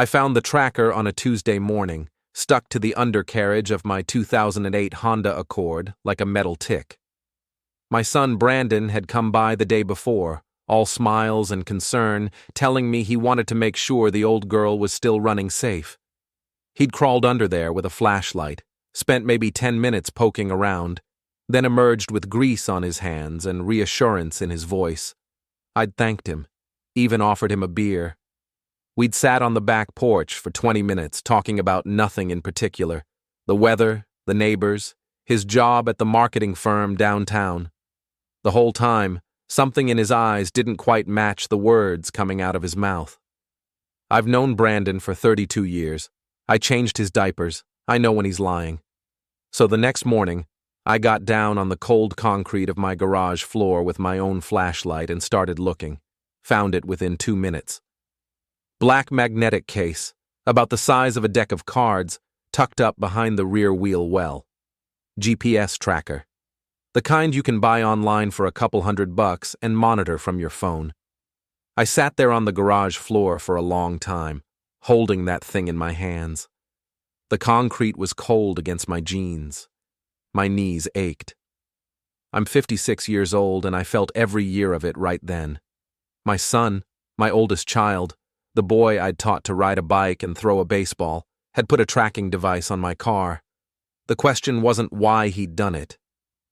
I found the tracker on a Tuesday morning, stuck to the undercarriage of my 2008 Honda Accord like a metal tick. My son Brandon had come by the day before, all smiles and concern, telling me he wanted to make sure the old girl was still running safe. He'd crawled under there with a flashlight, spent maybe 10 minutes poking around, then emerged with grease on his hands and reassurance in his voice. I'd thanked him, even offered him a beer. We'd sat on the back porch for 20 minutes talking about nothing in particular, the weather, the neighbors, his job at the marketing firm downtown. The whole time, something in his eyes didn't quite match the words coming out of his mouth. I've known Brandon for 32 years. I changed his diapers. I know when he's lying. So the next morning, I got down on the cold concrete of my garage floor with my own flashlight and started looking. Found it within 2 minutes. Black magnetic case, about the size of a deck of cards, tucked up behind the rear wheel well. GPS tracker. The kind you can buy online for a couple $100 and monitor from your phone. I sat there on the garage floor for a long time, holding that thing in my hands. The concrete was cold against my jeans. My knees ached. I'm 56 years old and I felt every year of it right then. My son, my oldest child, the boy I'd taught to ride a bike and throw a baseball, had put a tracking device on my car. The question wasn't why he'd done it.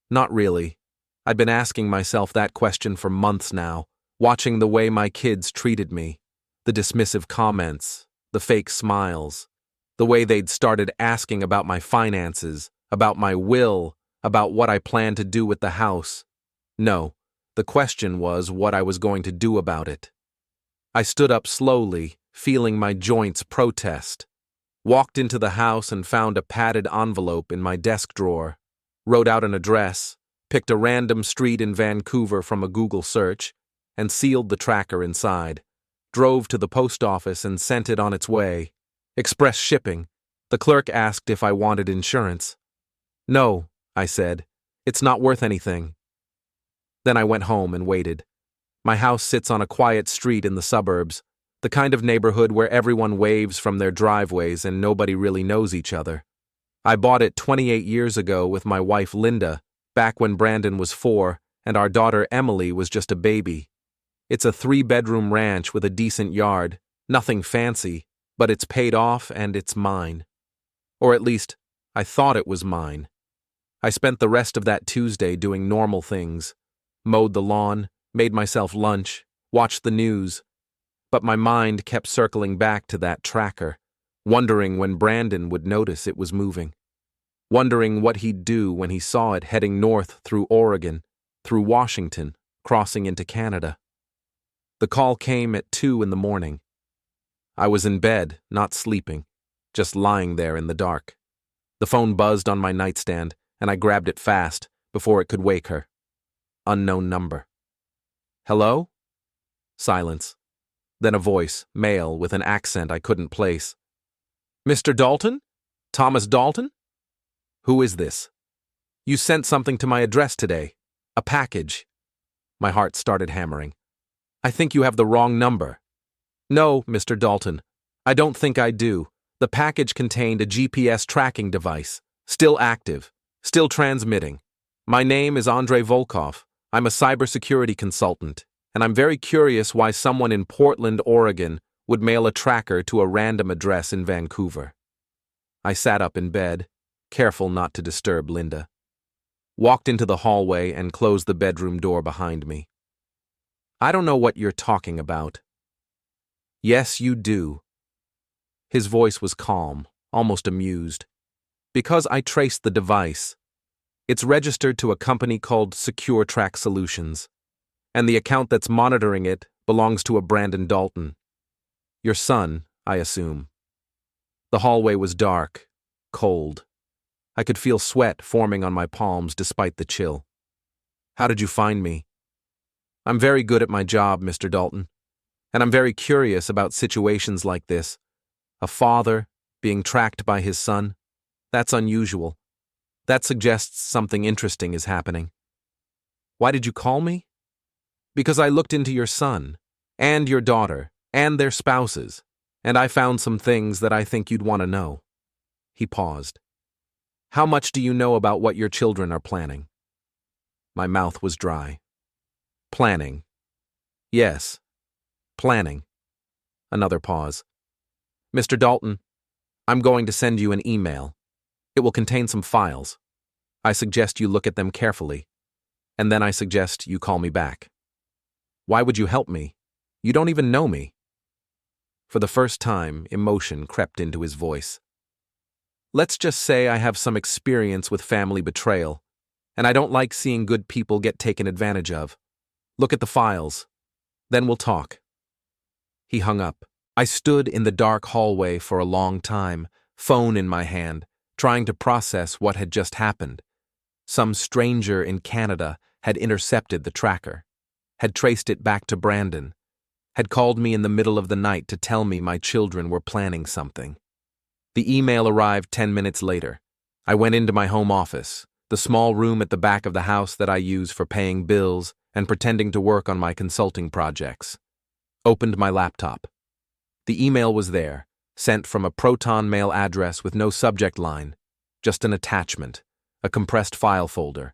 Not really. I'd been asking myself that question for months now, watching the way my kids treated me, the dismissive comments, the fake smiles, the way they'd started asking about my finances, about my will, about what I planned to do with the house. No, the question was what I was going to do about it. I stood up slowly, feeling my joints protest. Walked into the house and found a padded envelope in my desk drawer. Wrote out an address, picked a random street in Vancouver from a Google search, and sealed the tracker inside. Drove to the post office and sent it on its way. Express shipping. The clerk asked if I wanted insurance. No, I said. It's not worth anything. Then I went home and waited. My house sits on a quiet street in the suburbs, the kind of neighborhood where everyone waves from their driveways and nobody really knows each other. I bought it 28 years ago with my wife Linda, back when Brandon was 4 and our daughter Emily was just a baby. It's a 3-bedroom ranch with a decent yard, nothing fancy, but it's paid off and it's mine. Or at least, I thought it was mine. I spent the rest of that Tuesday doing normal things. Mowed the lawn, made myself lunch, watched the news. But my mind kept circling back to that tracker, wondering when Brandon would notice it was moving. Wondering what he'd do when he saw it heading north through Oregon, through Washington, crossing into Canada. The call came at 2 in the morning. I was in bed, not sleeping, just lying there in the dark. The phone buzzed on my nightstand, and I grabbed it fast before it could wake her. Unknown number. Hello? Silence. Then a voice, male, with an accent I couldn't place. Mr. Dalton? Thomas Dalton? Who is this? You sent something to my address today. A package. My heart started hammering. I think you have the wrong number. No, Mr. Dalton. I don't think I do. The package contained a GPS tracking device. Still active. Still transmitting. My name is Andrei Volkov. I'm a cybersecurity consultant, and I'm very curious why someone in Portland, Oregon, would mail a tracker to a random address in Vancouver. I sat up in bed, careful not to disturb Linda. Walked into the hallway and closed the bedroom door behind me. I don't know what you're talking about. Yes, you do. His voice was calm, almost amused. Because I traced the device. It's registered to a company called Secure Track Solutions, and the account that's monitoring it belongs to a Brandon Dalton. Your son, I assume. The hallway was dark, cold. I could feel sweat forming on my palms despite the chill. How did you find me? I'm very good at my job, Mr. Dalton, and I'm very curious about situations like this. A father being tracked by his son. That's unusual. That suggests something interesting is happening. Why did you call me? Because I looked into your son, and your daughter, and their spouses, And I found some things that I think you'd want to know. He paused. How much do you know about what your children are planning? My mouth was dry. Planning. Yes. Planning. Another pause. Mr. Dalton, I'm going to send you an email. It will contain some files. I suggest you look at them carefully, and then I suggest you call me back. Why would you help me? You don't even know me. For the first time, emotion crept into his voice. Let's just say I have some experience with family betrayal, and I don't like seeing good people get taken advantage of. Look at the files. Then we'll talk. He hung up. I stood in the dark hallway for a long time, phone in my hand, trying to process what had just happened. Some stranger in Canada had intercepted the tracker, had traced it back to Brandon, had called me in the middle of the night to tell me my children were planning something. The email arrived 10 minutes later. I went into my home office, the small room at the back of the house that I use for paying bills and pretending to work on my consulting projects. Opened my laptop. The email was there, sent from a Proton Mail address with no subject line, just an attachment, a compressed file folder.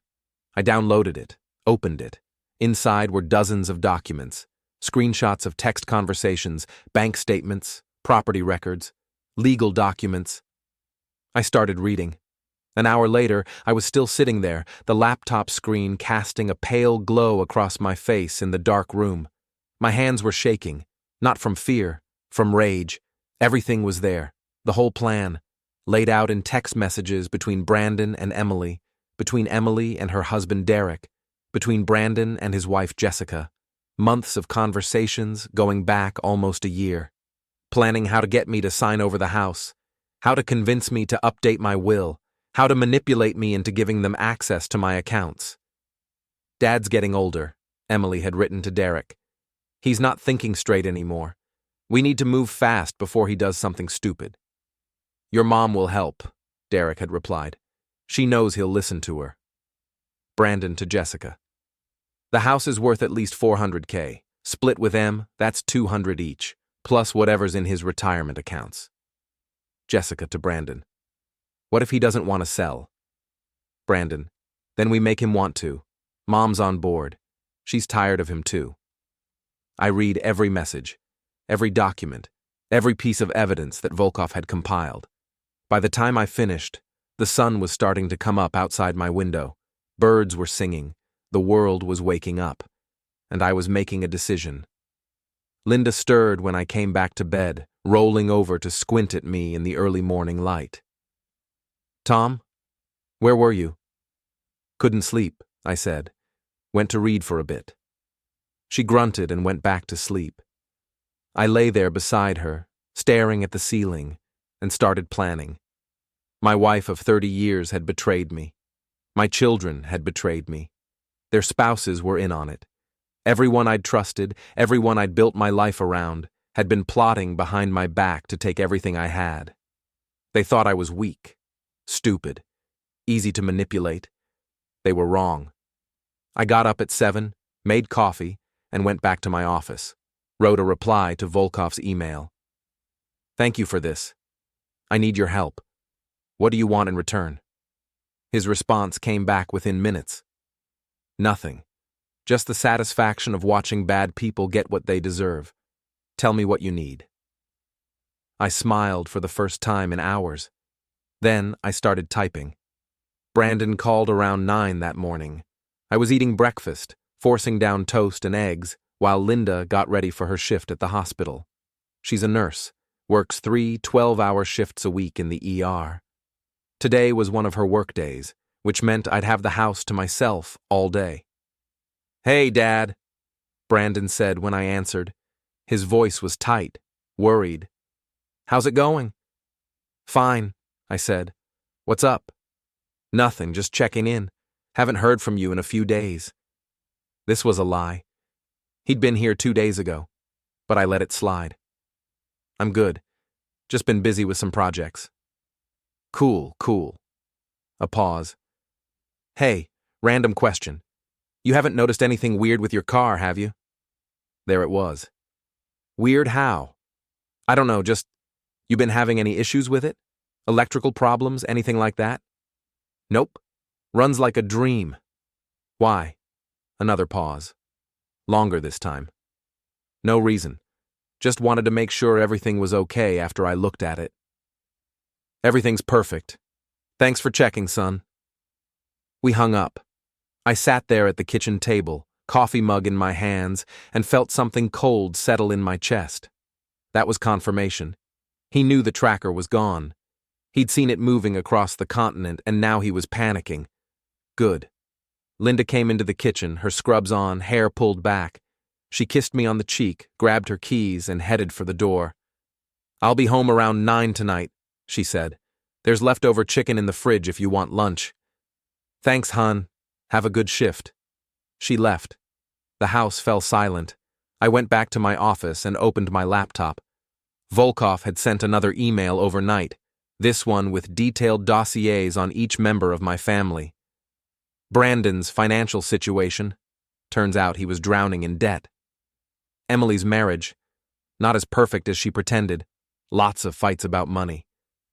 I downloaded it, opened it. Inside were dozens of documents, screenshots of text conversations, bank statements, property records, legal documents. I started reading. An hour later, I was still sitting there, the laptop screen casting a pale glow across my face in the dark room. My hands were shaking, not from fear, from rage. Everything was there, the whole plan, laid out in text messages between Brandon and Emily, between Emily and her husband Derek, between Brandon and his wife Jessica. Months of conversations going back almost a year, planning how to get me to sign over the house, how to convince me to update my will, how to manipulate me into giving them access to my accounts. Dad's getting older, Emily had written to Derek. He's not thinking straight anymore. We need to move fast before he does something stupid. Your mom will help, Derek had replied. She knows he'll listen to her. Brandon to Jessica. The house is worth at least $400K. Split with M, that's $200 each, plus whatever's in his retirement accounts. Jessica to Brandon. What if he doesn't want to sell? Brandon. Then we make him want to. Mom's on board. She's tired of him too. I read every message, every document, every piece of evidence that Volkov had compiled. By the time I finished, the sun was starting to come up outside my window. Birds were singing. The world was waking up, and I was making a decision. Linda stirred when I came back to bed, rolling over to squint at me in the early morning light. Tom, where were you? Couldn't sleep, I said. Went to read for a bit. She grunted and went back to sleep. I lay there beside her, staring at the ceiling, and started planning. My wife of 30 years had betrayed me. My children had betrayed me. Their spouses were in on it. Everyone I'd trusted, everyone I'd built my life around, had been plotting behind my back to take everything I had. They thought I was weak, stupid, easy to manipulate. They were wrong. I got up at 7, made coffee, and went back to my office. Wrote a reply to Volkov's email. Thank you for this. I need your help. What do you want in return? His response came back within minutes. Nothing. Just the satisfaction of watching bad people get what they deserve. Tell me what you need. I smiled for the first time in hours. Then I started typing. Brandon called around 9 that morning. I was eating breakfast, forcing down toast and eggs, while Linda got ready for her shift at the hospital. She's a nurse, works 3 12-hour shifts a week in the ER. Today was one of her work days, which meant I'd have the house to myself all day. Hey, Dad, Brandon said when I answered. His voice was tight, worried. How's it going? Fine, I said. What's up? Nothing, just checking in. Haven't heard from you in a few days. This was a lie. He'd been here 2 days ago, but I let it slide. I'm good. Just been busy with some projects. Cool. A pause. Hey, random question. You haven't noticed anything weird with your car, have you? There it was. Weird how? I don't know, just, you been having any issues with it? Electrical problems, anything like that? Nope. Runs like a dream. Why? Another pause. Longer this time. No reason. Just wanted to make sure everything was okay after I looked at it. Everything's perfect. Thanks for checking, son. We hung up. I sat there at the kitchen table, coffee mug in my hands, and felt something cold settle in my chest. That was confirmation. He knew the tracker was gone. He'd seen it moving across the continent, and now he was panicking. Good. Linda came into the kitchen, her scrubs on, hair pulled back. She kissed me on the cheek, grabbed her keys, and headed for the door. I'll be home around 9 tonight, she said. There's leftover chicken in the fridge if you want lunch. Thanks, hon. Have a good shift. She left. The house fell silent. I went back to my office and opened my laptop. Volkov had sent another email overnight, this one with detailed dossiers on each member of my family. Brandon's financial situation. Turns out he was drowning in debt. Emily's marriage. Not as perfect as she pretended. Lots of fights about money.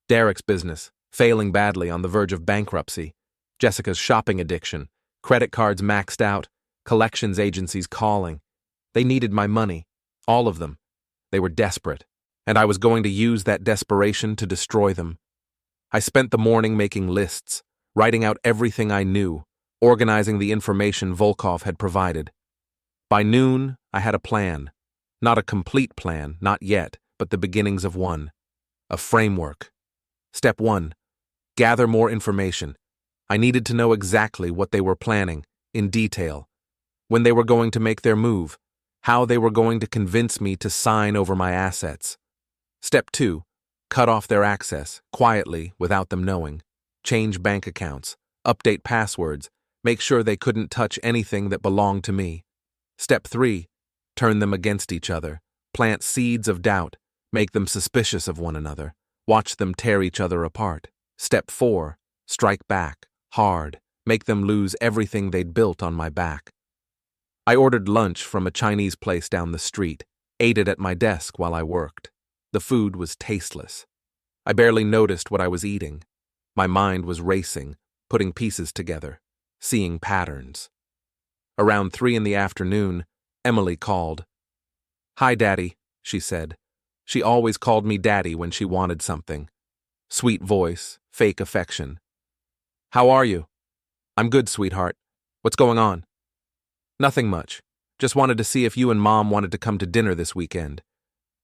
Derek's business, failing badly on the verge of bankruptcy. Jessica's shopping addiction. Credit cards maxed out. Collections agencies calling. They needed my money. All of them. They were desperate. And I was going to use that desperation to destroy them. I spent the morning making lists, writing out everything I knew, organizing the information Volkov had provided. By noon, I had a plan. Not a complete plan, not yet, but the beginnings of one. A framework. Step 1. Gather more information. I needed to know exactly what they were planning, in detail. When they were going to make their move. How they were going to convince me to sign over my assets. Step 2. Cut off their access, quietly, without them knowing. Change bank accounts. Update passwords. Make sure they couldn't touch anything that belonged to me. Step 3. Turn them against each other. Plant seeds of doubt. Make them suspicious of one another. Watch them tear each other apart. Step 4. Strike back. Hard. Make them lose everything they'd built on my back. I ordered lunch from a Chinese place down the street. Ate it at my desk while I worked. The food was tasteless. I barely noticed what I was eating. My mind was racing, putting pieces together, seeing patterns. Around 3 in the afternoon, Emily called. "Hi, Daddy," she said. She always called me Daddy when she wanted something. Sweet voice, fake affection. "How are you?" "I'm good, sweetheart. What's going on?" "Nothing much. Just wanted to see if you and Mom wanted to come to dinner this weekend.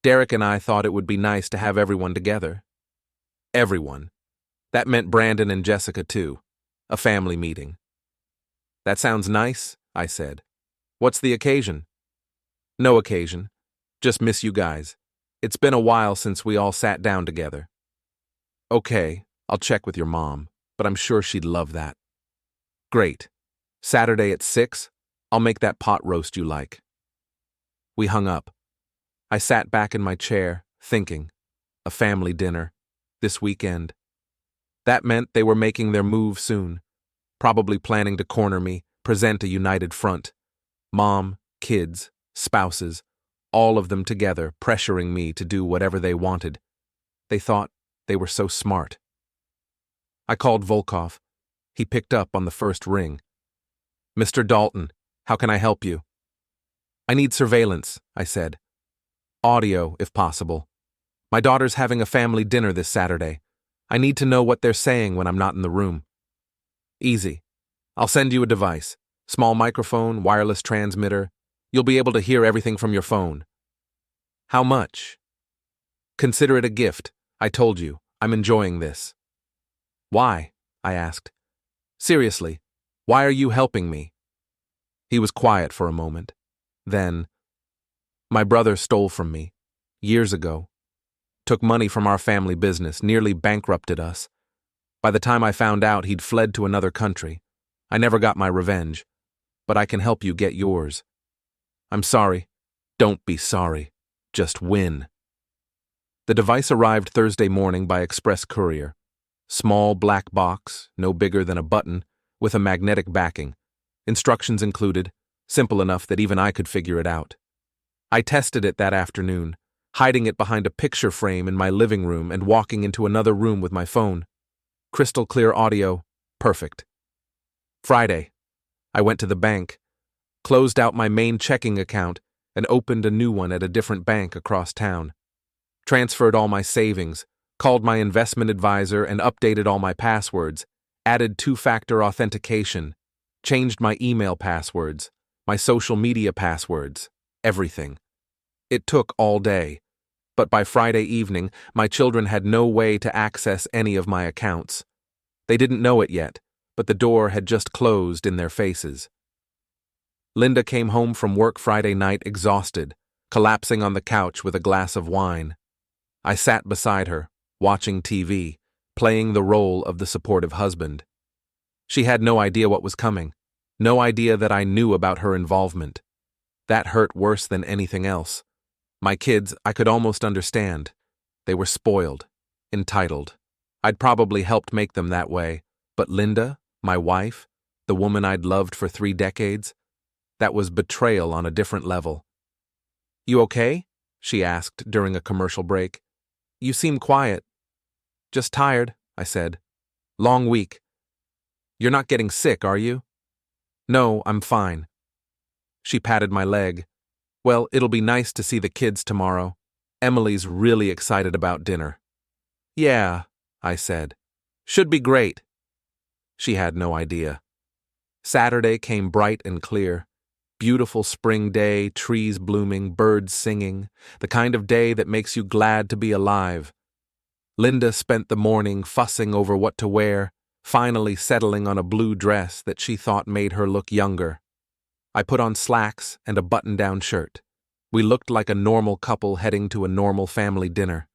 Derek and I thought it would be nice to have everyone together." Everyone. That meant Brandon and Jessica too. A family meeting. "That sounds nice," I said. "What's the occasion?" "No occasion. Just miss you guys. It's been a while since we all sat down together." "Okay, I'll check with your mom, but I'm sure she'd love that." "Great. Saturday at 6, I'll make that pot roast you like." We hung up. I sat back in my chair, thinking. A family dinner. This weekend. That meant they were making their move soon. Probably planning to corner me, present a united front. Mom, kids, spouses, all of them together, pressuring me to do whatever they wanted. They thought they were so smart. I called Volkov. He picked up on the first ring. "Mr. Dalton, how can I help you?" "I need surveillance," I said. "Audio, if possible. My daughter's having a family dinner this Saturday. I need to know what they're saying when I'm not in the room." "Easy. I'll send you a device. Small microphone, wireless transmitter. You'll be able to hear everything from your phone." "How much?" "Consider it a gift. I told you. I'm enjoying this." "Why?" I asked. "Seriously, why are you helping me?" He was quiet for a moment. Then, "My brother stole from me. Years ago. Took money from our family business, nearly bankrupted us. By the time I found out, he'd fled to another country. I never got my revenge. But I can help you get yours." "I'm sorry." "Don't be sorry. Just win." The device arrived Thursday morning by express courier. Small black box, no bigger than a button, with a magnetic backing. Instructions included, simple enough that even I could figure it out. I tested it that afternoon, hiding it behind a picture frame in my living room and walking into another room with my phone. Crystal clear audio, perfect. Friday, I went to the bank, closed out my main checking account, and opened a new one at a different bank across town. Transferred all my savings, called my investment advisor and updated all my passwords, added two-factor authentication, changed my email passwords, my social media passwords, everything. It took all day, but by Friday evening, my children had no way to access any of my accounts. They didn't know it yet, but the door had just closed in their faces. Linda came home from work Friday night exhausted, collapsing on the couch with a glass of wine. I sat beside her, watching TV, playing the role of the supportive husband. She had no idea what was coming, no idea that I knew about her involvement. That hurt worse than anything else. My kids, I could almost understand. They were spoiled, entitled. I'd probably helped make them that way, but Linda, my wife, the woman I'd loved for 3 decades, that was betrayal on a different level. "You okay?" she asked during a commercial break. "You seem quiet." "Just tired," I said. "Long week." "You're not getting sick, are you?" "No, I'm fine." She patted my leg. "Well, it'll be nice to see the kids tomorrow. Emily's really excited about dinner." "Yeah," I said. "Should be great." She had no idea. Saturday came bright and clear. Beautiful spring day, trees blooming, birds singing, the kind of day that makes you glad to be alive. Linda spent the morning fussing over what to wear, finally settling on a blue dress that she thought made her look younger. I put on slacks and a button-down shirt. We looked like a normal couple heading to a normal family dinner.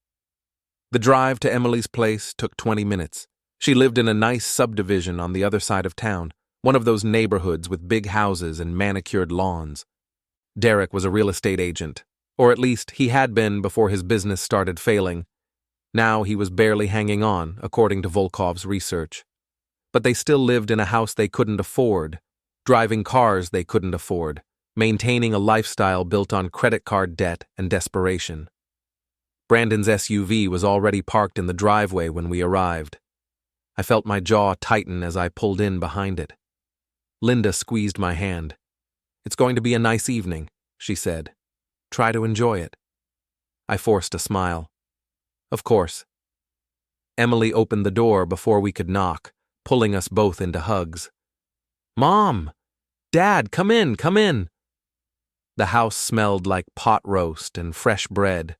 The drive to Emily's place took 20 minutes. She lived in a nice subdivision on the other side of town, one of those neighborhoods with big houses and manicured lawns. Derek was a real estate agent, or at least he had been before his business started failing. Now he was barely hanging on, according to Volkov's research. But they still lived in a house they couldn't afford, driving cars they couldn't afford, maintaining a lifestyle built on credit card debt and desperation. Brandon's SUV was already parked in the driveway when we arrived. I felt my jaw tighten as I pulled in behind it. Linda squeezed my hand. "It's going to be a nice evening," she said. "Try to enjoy it." I forced a smile. "Of course." Emily opened the door before we could knock, pulling us both into hugs. "Mom! Dad, come in, come in!" The house smelled like pot roast and fresh bread.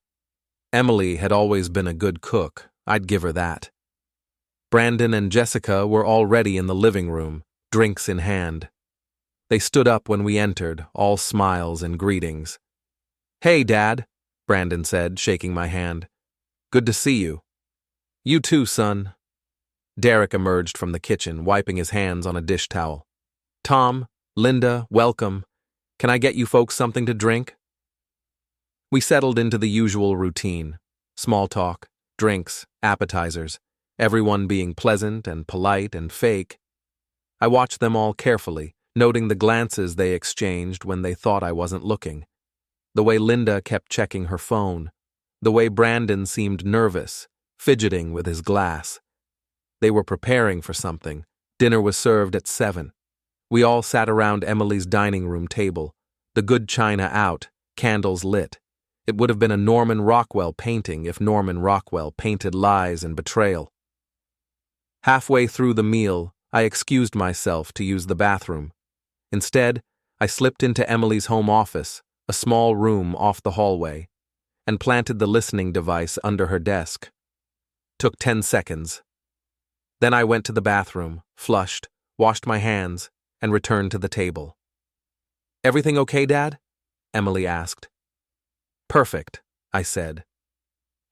Emily had always been a good cook, I'd give her that. Brandon and Jessica were already in the living room, drinks in hand. They stood up when we entered, all smiles and greetings. "Hey, Dad," Brandon said, shaking my hand. "Good to see you." "You too, son." Derek emerged from the kitchen, wiping his hands on a dish towel. "Tom, Linda, welcome. Can I get you folks something to drink?" We settled into the usual routine. Small talk, drinks, appetizers, everyone being pleasant and polite and fake. I watched them all carefully, noting the glances they exchanged when they thought I wasn't looking. The way Linda kept checking her phone. The way Brandon seemed nervous, fidgeting with his glass. They were preparing for something. Dinner was served at 7. We all sat around Emily's dining room table, the good china out, candles lit. It would have been a Norman Rockwell painting if Norman Rockwell painted lies and betrayal. Halfway through the meal, I excused myself to use the bathroom. Instead, I slipped into Emily's home office, a small room off the hallway, and planted the listening device under her desk. Took 10 seconds. Then I went to the bathroom, flushed, washed my hands, and returned to the table. "Everything okay, Dad?" Emily asked. "Perfect," I said.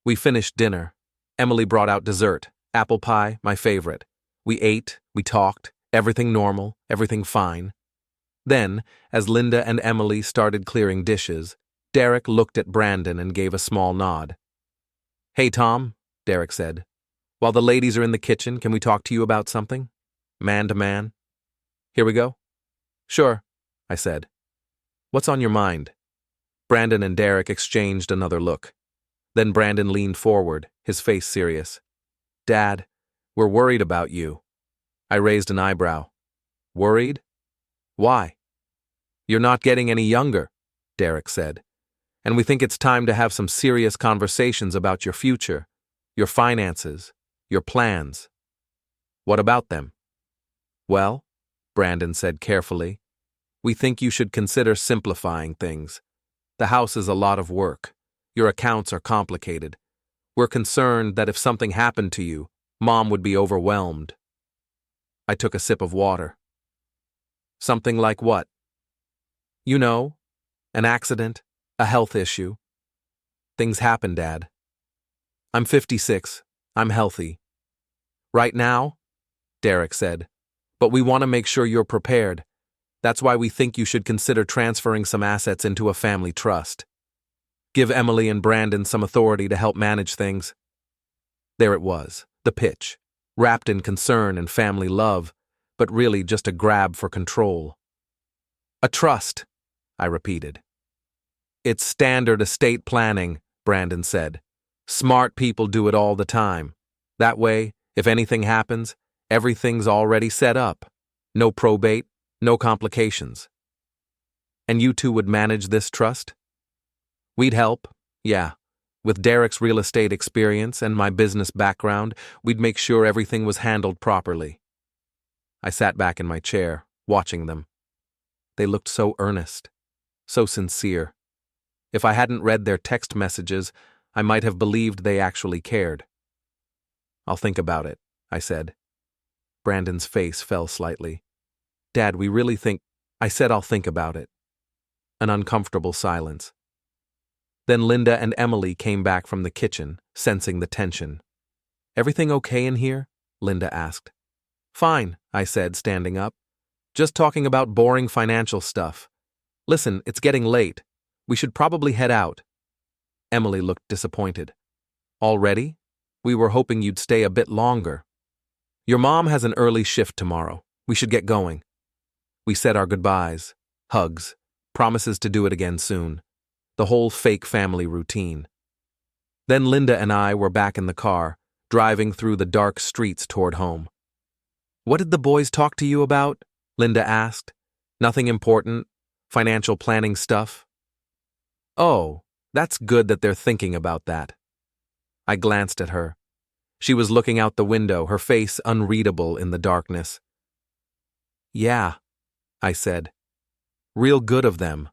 We finished dinner. Emily brought out dessert, apple pie, my favorite. We ate, we talked, everything normal, everything fine. Then, as Linda and Emily started clearing dishes, Derek looked at Brandon and gave a small nod. "Hey, Tom," Derek said. "While the ladies are in the kitchen, can we talk to you about something? Man to man." "Here we go?" "Sure," I said. "What's on your mind?" Brandon and Derek exchanged another look. Then Brandon leaned forward, his face serious. Dad, we're worried about you. I raised an eyebrow. Worried? Why? You're not getting any younger, Derek said. And we think it's time to have some serious conversations about your future, your finances, your plans. What about them? Well, Brandon said carefully, we think you should consider simplifying things. The house is a lot of work. Your accounts are complicated. We're concerned that if something happened to you, Mom would be overwhelmed. I took a sip of water. Something like what? You know, an accident, a health issue. Things happen, Dad. I'm 56. I'm healthy. Right now? Derek said. But we want to make sure you're prepared. That's why we think you should consider transferring some assets into a family trust. Give Emily and Brandon some authority to help manage things. There it was, the pitch, wrapped in concern and family love, but really just a grab for control. A trust, I repeated. It's standard estate planning, Brandon said. Smart people do it all the time. That way, if anything happens, everything's already set up. No probate, no complications. And you two would manage this trust? We'd help, yeah. With Derek's real estate experience and my business background, we'd make sure everything was handled properly. I sat back in my chair, watching them. They looked so earnest, so sincere. If I hadn't read their text messages, I might have believed they actually cared. I'll think about it, I said. Brandon's face fell slightly. Dad, we really think... I said I'll think about it. An uncomfortable silence. Then Linda and Emily came back from the kitchen, sensing the tension. Everything okay in here? Linda asked. Fine, I said, standing up. Just talking about boring financial stuff. Listen, it's getting late. We should probably head out. Emily looked disappointed. Already? We were hoping you'd stay a bit longer. Your mom has an early shift tomorrow. We should get going. We said our goodbyes, hugs, promises to do it again soon. The whole fake family routine. Then Linda and I were back in the car, driving through the dark streets toward home. What did the boys talk to you about? Linda asked. Nothing important? Financial planning stuff? Oh, that's good that they're thinking about that. I glanced at her. She was looking out the window, her face unreadable in the darkness. Yeah, I said. Real good of them.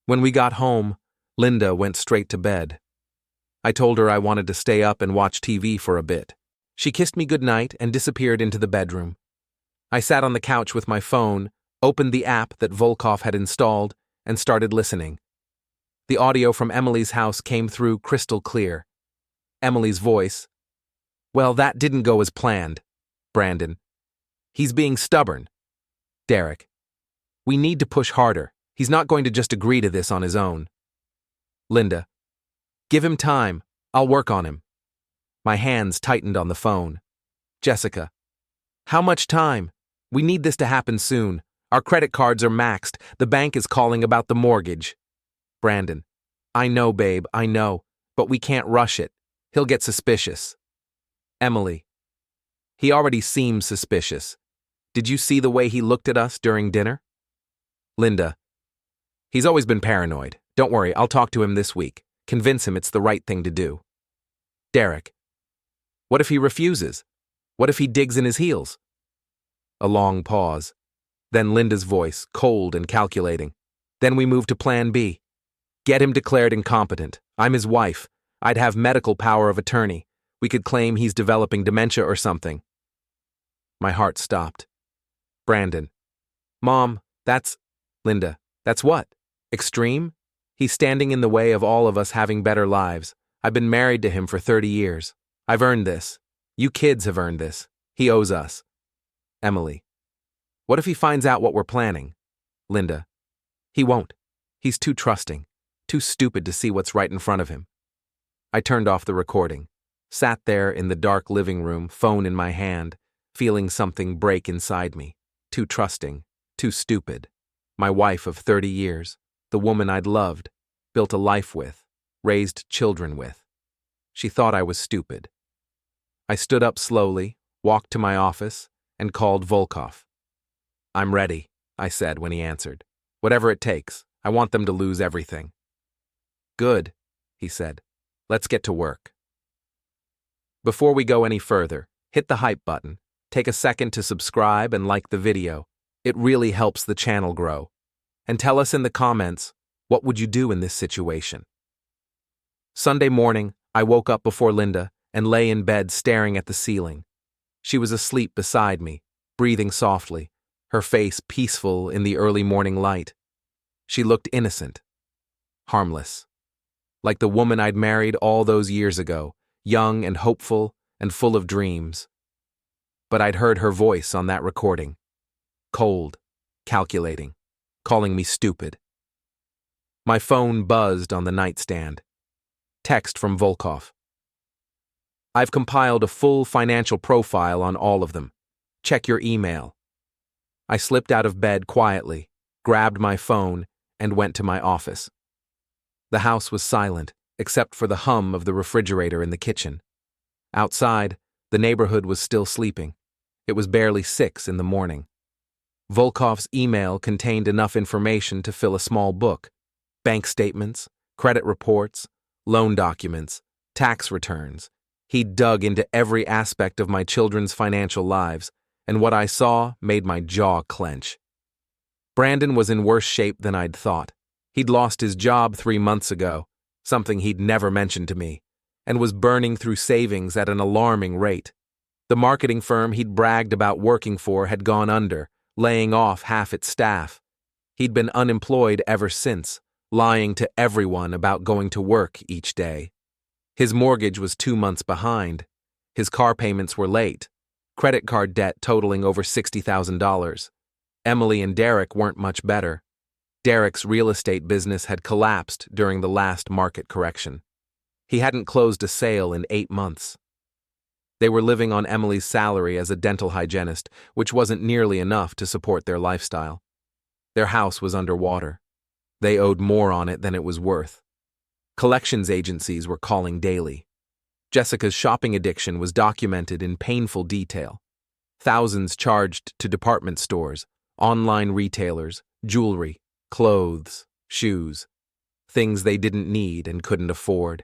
When we got home, Linda went straight to bed. I told her I wanted to stay up and watch TV for a bit. She kissed me goodnight and disappeared into the bedroom. I sat on the couch with my phone, opened the app that Volkov had installed, and started listening. The audio from Emily's house came through crystal clear. Emily's voice. Well, that didn't go as planned. Brandon. He's being stubborn. Derek. We need to push harder. He's not going to just agree to this on his own. Linda. Give him time. I'll work on him. My hands tightened on the phone. Jessica. How much time? We need this to happen soon. Our credit cards are maxed. The bank is calling about the mortgage. Brandon. I know, babe, I know. But we can't rush it. He'll get suspicious. Emily. He already seems suspicious. Did you see the way he looked at us during dinner? Linda. He's always been paranoid. Don't worry, I'll talk to him this week. Convince him it's the right thing to do. Derek. What if he refuses? What if he digs in his heels? A long pause. Then Linda's voice, cold and calculating. Then we move to Plan B. Get him declared incompetent. I'm his wife. I'd have medical power of attorney. We could claim he's developing dementia or something. My heart stopped. Brandon. Mom, that's... Linda. That's what? Extreme? He's standing in the way of all of us having better lives. I've been married to him for 30 years. I've earned this. You kids have earned this. He owes us. Emily. What if he finds out what we're planning? Linda. He won't. He's too trusting. Too stupid to see what's right in front of him. I turned off the recording. Sat there in the dark living room, phone in my hand, feeling something break inside me. Too trusting. Too stupid. My wife of 30 years. The woman I'd loved. Built a life with. raised children with. She thought I was stupid. I stood up slowly, walked to my office, and called Volkov. "I'm ready," I said when he answered. "Whatever it takes. I want them to lose everything." "Good," he said. "Let's get to work." Before we go any further, hit the hype button, take a second to subscribe and like the video. It really helps the channel grow. And tell us in the comments, what would you do in this situation? Sunday morning, I woke up before Linda and lay in bed staring at the ceiling. She was asleep beside me, breathing softly, her face peaceful in the early morning light. She looked innocent, harmless, like the woman I'd married all those years ago, young and hopeful and full of dreams. But I'd heard her voice on that recording, cold, calculating, calling me stupid. My phone buzzed on the nightstand. Text from Volkov. "I've compiled a full financial profile on all of them. Check your email." I slipped out of bed quietly, grabbed my phone, and went to my office. The house was silent, except for the hum of the refrigerator in the kitchen. Outside, the neighborhood was still sleeping. It was barely 6 in the morning. Volkov's email contained enough information to fill a small book: bank statements, credit reports, loan documents, tax returns. He'd dug into every aspect of my children's financial lives, and what I saw made my jaw clench. Brandon was in worse shape than I'd thought. He'd lost his job 3 months ago, something he'd never mentioned to me, and was burning through savings at an alarming rate. The marketing firm he'd bragged about working for had gone under, laying off half its staff. He'd been unemployed ever since, lying to everyone about going to work each day. His mortgage was 2 months behind. His car payments were late. Credit card debt totaling over $60,000. Emily and Derek weren't much better. Derek's real estate business had collapsed during the last market correction. He hadn't closed a sale in 8 months. They were living on Emily's salary as a dental hygienist, which wasn't nearly enough to support their lifestyle. Their house was underwater. They owed more on it than it was worth. Collections agencies were calling daily. Jessica's shopping addiction was documented in painful detail. Thousands charged to department stores, online retailers, jewelry, clothes, shoes, things they didn't need and couldn't afford.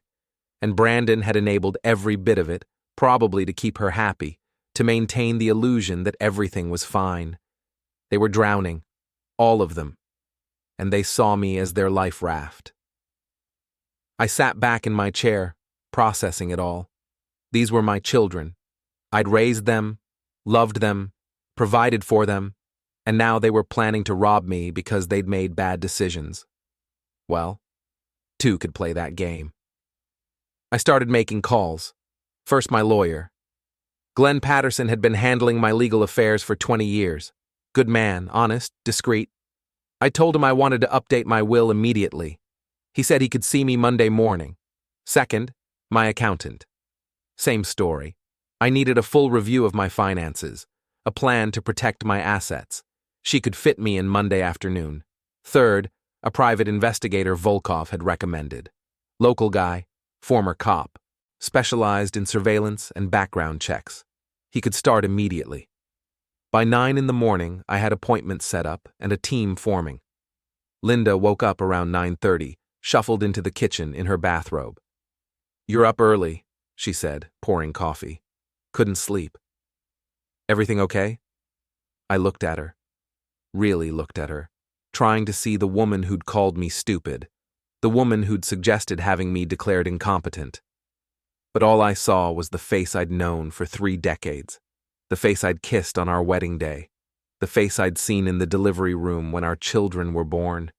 And Brandon had enabled every bit of it, probably to keep her happy, to maintain the illusion that everything was fine. They were drowning, all of them, and they saw me as their life raft. I sat back in my chair, processing it all. These were my children. I'd raised them, loved them, provided for them, and now they were planning to rob me because they'd made bad decisions. Well, 2 could play that game. I started making calls. First, my lawyer. Glenn Patterson had been handling my legal affairs for 20 years. Good man, honest, discreet. I told him I wanted to update my will immediately. He said he could see me Monday morning. Second, my accountant. Same story. I needed a full review of my finances, a plan to protect my assets. She could fit me in Monday afternoon. Third, a private investigator Volkov had recommended. Local guy, former cop, specialized in surveillance and background checks. He could start immediately. By 9 in the morning, I had appointments set up and a team forming. Linda woke up around 9:30, shuffled into the kitchen in her bathrobe. "You're up early," she said, pouring coffee. "Couldn't sleep." "Everything okay?" I looked at her. Really looked at her, trying to see the woman who'd called me stupid, the woman who'd suggested having me declared incompetent. But all I saw was the face I'd known for 3 decades, the face I'd kissed on our wedding day, the face I'd seen in the delivery room when our children were born.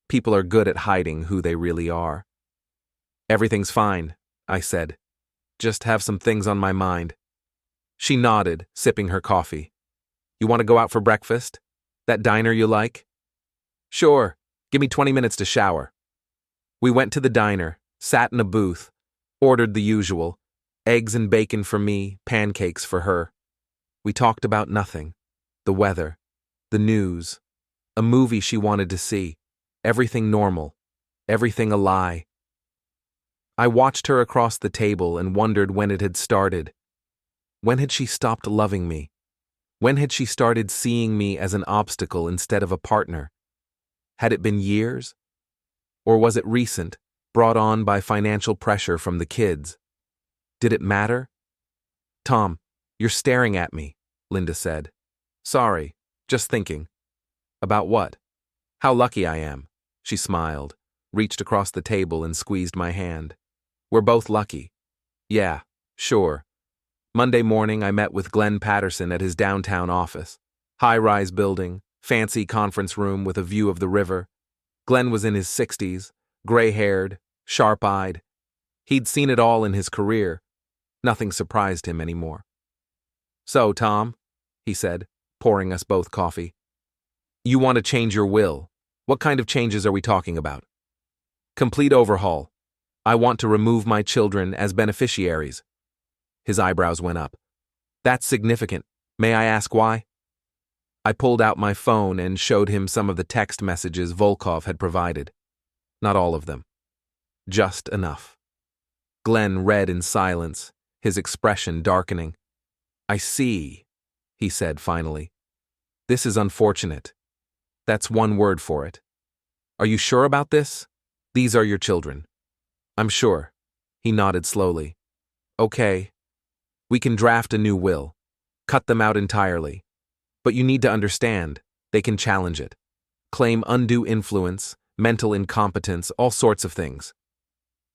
People are good at hiding who they really are. "Everything's fine," I said. "Just have some things on my mind." She nodded, sipping her coffee. "You want to go out for breakfast? That diner you like?" "Sure. Give me 20 minutes to shower." We went to the diner, sat in a booth, ordered the usual, eggs and bacon for me, pancakes for her. We talked about nothing. The weather, the news, a movie she wanted to see, everything normal, everything a lie. I watched her across the table and wondered when it had started. When had she stopped loving me? When had she started seeing me as an obstacle instead of a partner? Had it been years? Or was it recent, brought on by financial pressure from the kids? Did it matter? Tom, you're staring at me, Linda said. Sorry, just thinking. About what? How lucky I am. She smiled, reached across the table and squeezed my hand. We're both lucky. Yeah, sure. Monday morning I met with Glenn Patterson at his downtown office. High-rise building, fancy conference room with a view of the river. Glenn was in his 60s, gray-haired, sharp-eyed. He'd seen it all in his career. Nothing surprised him anymore. So, Tom, he said, pouring us both coffee. You want to change your will. What kind of changes are we talking about? Complete overhaul. I want to remove my children as beneficiaries. His eyebrows went up. That's significant. May I ask why? I pulled out my phone and showed him some of the text messages Volkov had provided. Not all of them. Just enough. Glenn read in silence, his expression darkening. I see, he said finally. This is unfortunate. That's one word for it. Are you sure about this? These are your children. I'm sure. He nodded slowly. Okay. We can draft a new will. Cut them out entirely. But you need to understand, they can challenge it. Claim undue influence, mental incompetence, all sorts of things.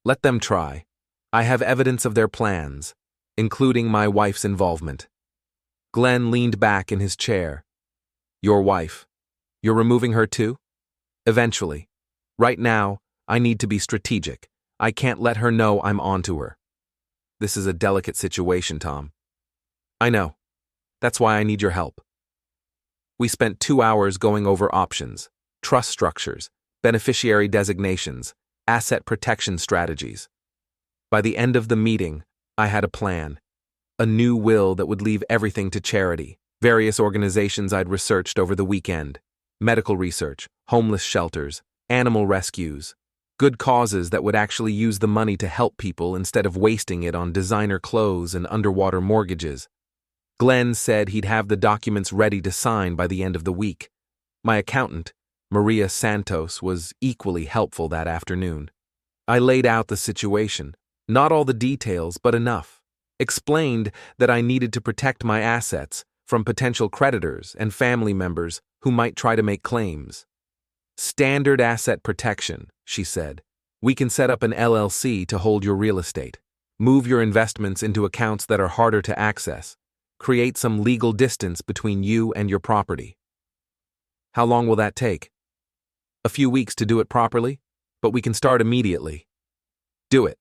Let them try. I have evidence of their plans, including my wife's involvement. Glenn leaned back in his chair. Your wife. You're removing her too? Eventually. Right now, I need to be strategic. I can't let her know I'm onto her. This is a delicate situation, Tom. I know. That's why I need your help. We spent 2 hours going over options, trust structures, beneficiary designations, asset protection strategies. By the end of the meeting, I had a plan. A new will that would leave everything to charity, various organizations I'd researched over the weekend, medical research, homeless shelters, animal rescues, good causes that would actually use the money to help people instead of wasting it on designer clothes and underwater mortgages. Glenn said he'd have the documents ready to sign by the end of the week. My accountant, Maria Santos, was equally helpful that afternoon. I laid out the situation, not all the details, but enough. Explained that I needed to protect my assets from potential creditors and family members who might try to make claims. Standard asset protection, she said. We can set up an LLC to hold your real estate. Move your investments into accounts that are harder to access. Create some legal distance between you and your property. How long will that take? A few weeks to do it properly, but we can start immediately. Do it.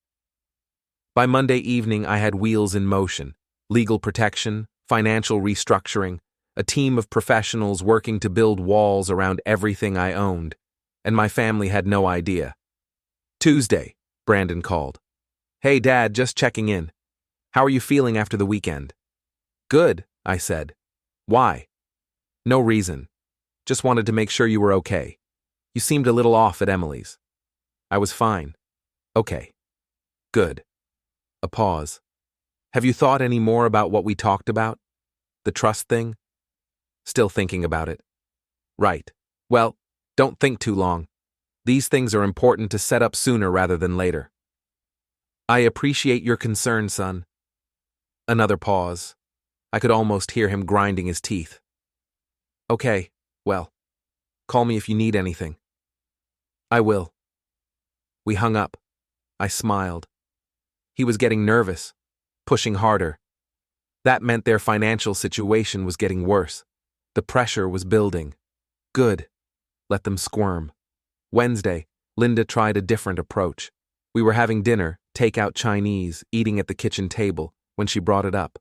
By Monday evening, I had wheels in motion, legal protection, financial restructuring, a team of professionals working to build walls around everything I owned, and my family had no idea. Tuesday, Brandon called. Hey, Dad, just checking in. How are you feeling after the weekend? Good, I said. Why? No reason. Just wanted to make sure you were okay. You seemed a little off at Emily's. I was fine. Okay. Good. A pause. Have you thought any more about what we talked about? The trust thing? Still thinking about it. Right. Well, don't think too long. These things are important to set up sooner rather than later. I appreciate your concern, son. Another pause. I could almost hear him grinding his teeth. Okay, well, call me if you need anything. I will. We hung up. I smiled. He was getting nervous, pushing harder. That meant their financial situation was getting worse. The pressure was building. Good. Let them squirm. Wednesday, Linda tried a different approach. We were having dinner, takeout Chinese, eating at the kitchen table, when she brought it up.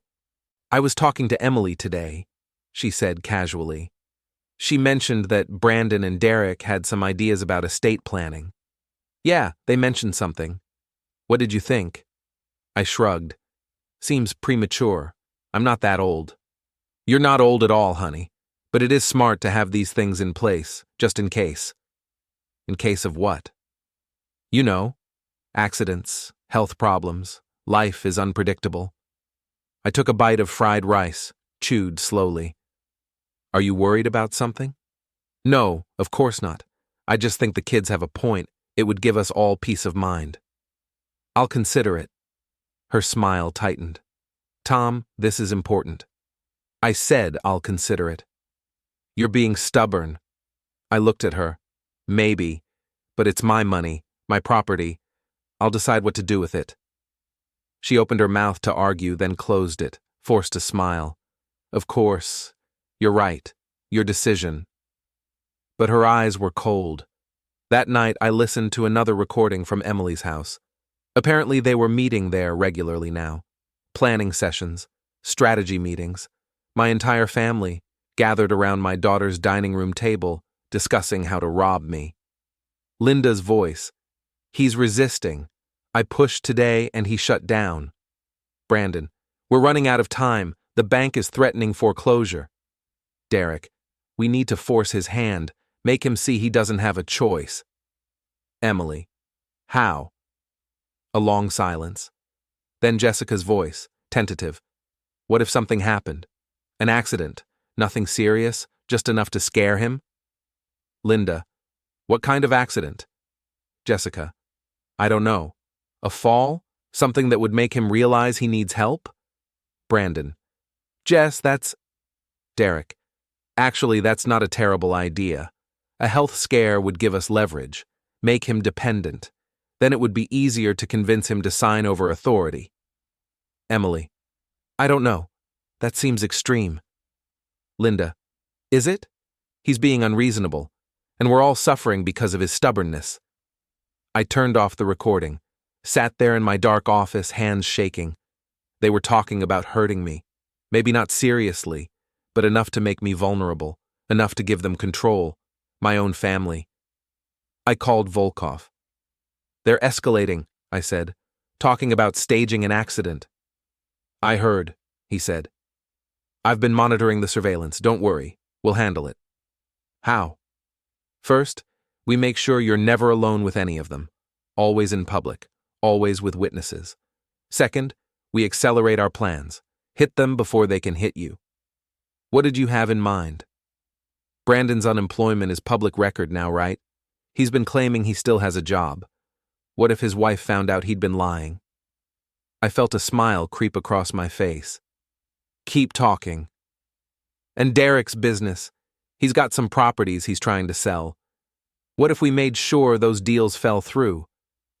I was talking to Emily today, she said casually. She mentioned that Brandon and Derek had some ideas about estate planning. Yeah, they mentioned something. What did you think? I shrugged. Seems premature. I'm not that old. You're not old at all, honey. But it is smart to have these things in place, just in case. In case of what? You know, accidents, Health problems. Life is unpredictable. I took a bite of fried rice, chewed slowly. Are you worried about something? No, of course not. I just think the kids have a point. It would give us all peace of mind. I'll consider it. Her smile tightened. Tom, this is important. I said I'll consider it. You're being stubborn. I looked at her. Maybe, but it's my money, my property. I'll decide what to do with it. She opened her mouth to argue, then closed it, forced a smile. Of course. You're right. Your decision. But her eyes were cold. That night, I listened to another recording from Emily's house. Apparently, they were meeting there regularly now. Planning sessions, strategy meetings. My entire family gathered around my daughter's dining room table, discussing how to rob me. Linda's voice. He's resisting. I pushed today and he shut down. Brandon. We're running out of time. The bank is threatening foreclosure. Derek. We need to force his hand. Make him see he doesn't have a choice. Emily. How? A long silence. Then Jessica's voice, tentative. What if something happened? An accident. Nothing serious, just enough to scare him? Linda. What kind of accident? Jessica. I don't know. A fall? Something that would make him realize he needs help? Brandon. Jess, that's... Derek. Actually, that's not a terrible idea. A health scare would give us leverage, make him dependent. Then it would be easier to convince him to sign over authority. Emily. I don't know. That seems extreme. Linda. Is it? He's being unreasonable, and we're all suffering because of his stubbornness. I turned off the recording, sat there in my dark office, hands shaking. They were talking about hurting me. Maybe not seriously, but enough to make me vulnerable, enough to give them control, my own family. I called Volkov. They're escalating, I said, talking about staging an accident. I heard, he said. I've been monitoring the surveillance. Don't worry. We'll handle it. How? First, we make sure you're never alone with any of them. Always in public. Always with witnesses. Second, we accelerate our plans. Hit them before they can hit you. What did you have in mind? Brandon's unemployment is public record now, right? He's been claiming he still has a job. What if his wife found out he'd been lying? I felt a smile creep across my face. Keep talking. And Derek's business. He's got some properties he's trying to sell. What if we made sure those deals fell through?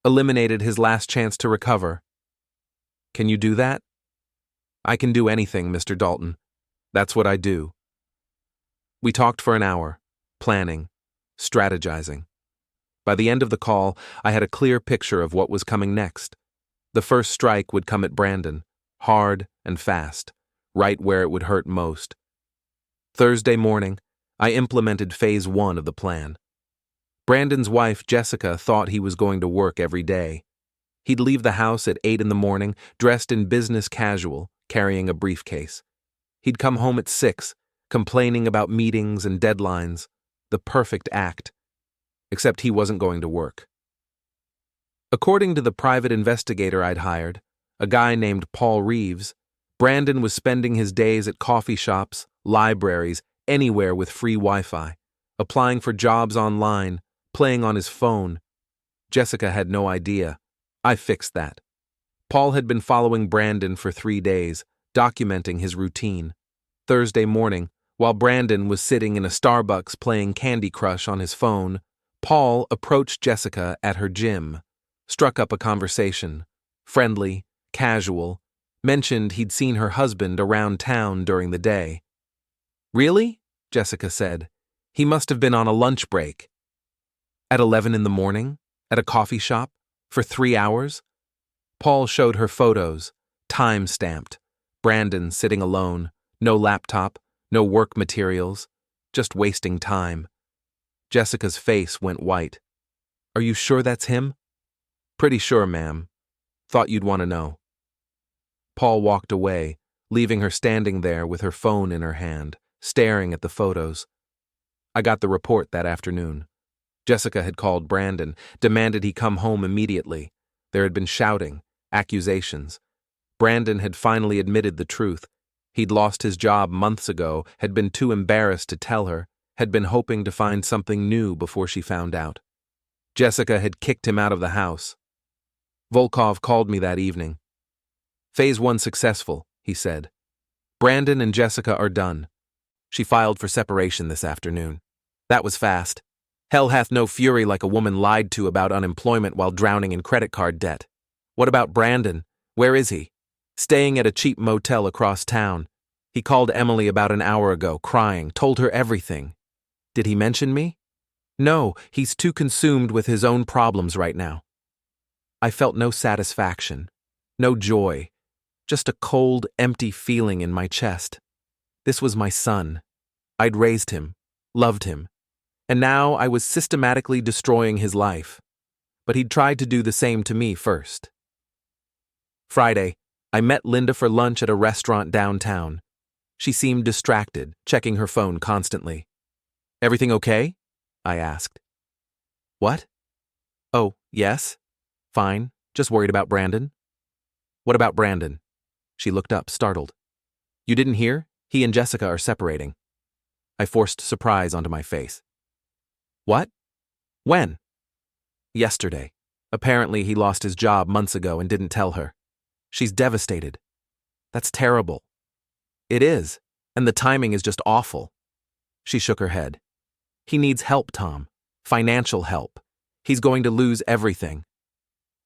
Eliminated his last chance to recover? Can you do that? I can do anything, Mr. Dalton. That's what I do. We talked for an hour, planning, strategizing. By the end of the call, I had a clear picture of what was coming next. The first strike would come at Brandon, hard and fast, right where it would hurt most. Thursday morning, I implemented phase 1 of the plan. Brandon's wife, Jessica, thought he was going to work every day. He'd leave the house at 8 in the morning, dressed in business casual, carrying a briefcase. He'd come home at 6, complaining about meetings and deadlines. The perfect act. Except he wasn't going to work. According to the private investigator I'd hired, a guy named Paul Reeves, Brandon was spending his days at coffee shops, libraries, anywhere with free Wi-Fi, applying for jobs online, playing on his phone. Jessica had no idea. I fixed that. Paul had been following Brandon for 3 days, documenting his routine. Thursday morning, while Brandon was sitting in a Starbucks playing Candy Crush on his phone, Paul approached Jessica at her gym, struck up a conversation, friendly, casual, mentioned he'd seen her husband around town during the day. Really? Jessica said. He must have been on a lunch break. At 11 in the morning? At a coffee shop? For 3 hours? Paul showed her photos, time-stamped. Brandon sitting alone, no laptop, no work materials, just wasting time. Jessica's face went white. Are you sure that's him? Pretty sure, ma'am. Thought you'd want to know. Paul walked away, leaving her standing there with her phone in her hand, staring at the photos. I got the report that afternoon. Jessica had called Brandon, demanded he come home immediately. There had been shouting, accusations. Brandon had finally admitted the truth. He'd lost his job months ago, had been too embarrassed to tell her, had been hoping to find something new before she found out. Jessica had kicked him out of the house. Volkov called me that evening. Phase 1 successful, he said. Brandon and Jessica are done. She filed for separation this afternoon. That was fast. Hell hath no fury like a woman lied to about unemployment while drowning in credit card debt. What about Brandon? Where is he? Staying at a cheap motel across town. He called Emily about an hour ago, crying, told her everything. Did he mention me? No, he's too consumed with his own problems right now. I felt no satisfaction, no joy, just a cold, empty feeling in my chest. This was my son. I'd raised him, loved him, and now I was systematically destroying his life. But he'd tried to do the same to me first. Friday, I met Linda for lunch at a restaurant downtown. She seemed distracted, checking her phone constantly. Everything okay? I asked. What? Oh, yes. Fine, just worried about Brandon. What about Brandon? She looked up, startled. You didn't hear? He and Jessica are separating. I forced surprise onto my face. What? When? Yesterday. Apparently he lost his job months ago and didn't tell her. She's devastated. That's terrible. It is, and the timing is just awful. She shook her head. He needs help, Tom. Financial help. He's going to lose everything.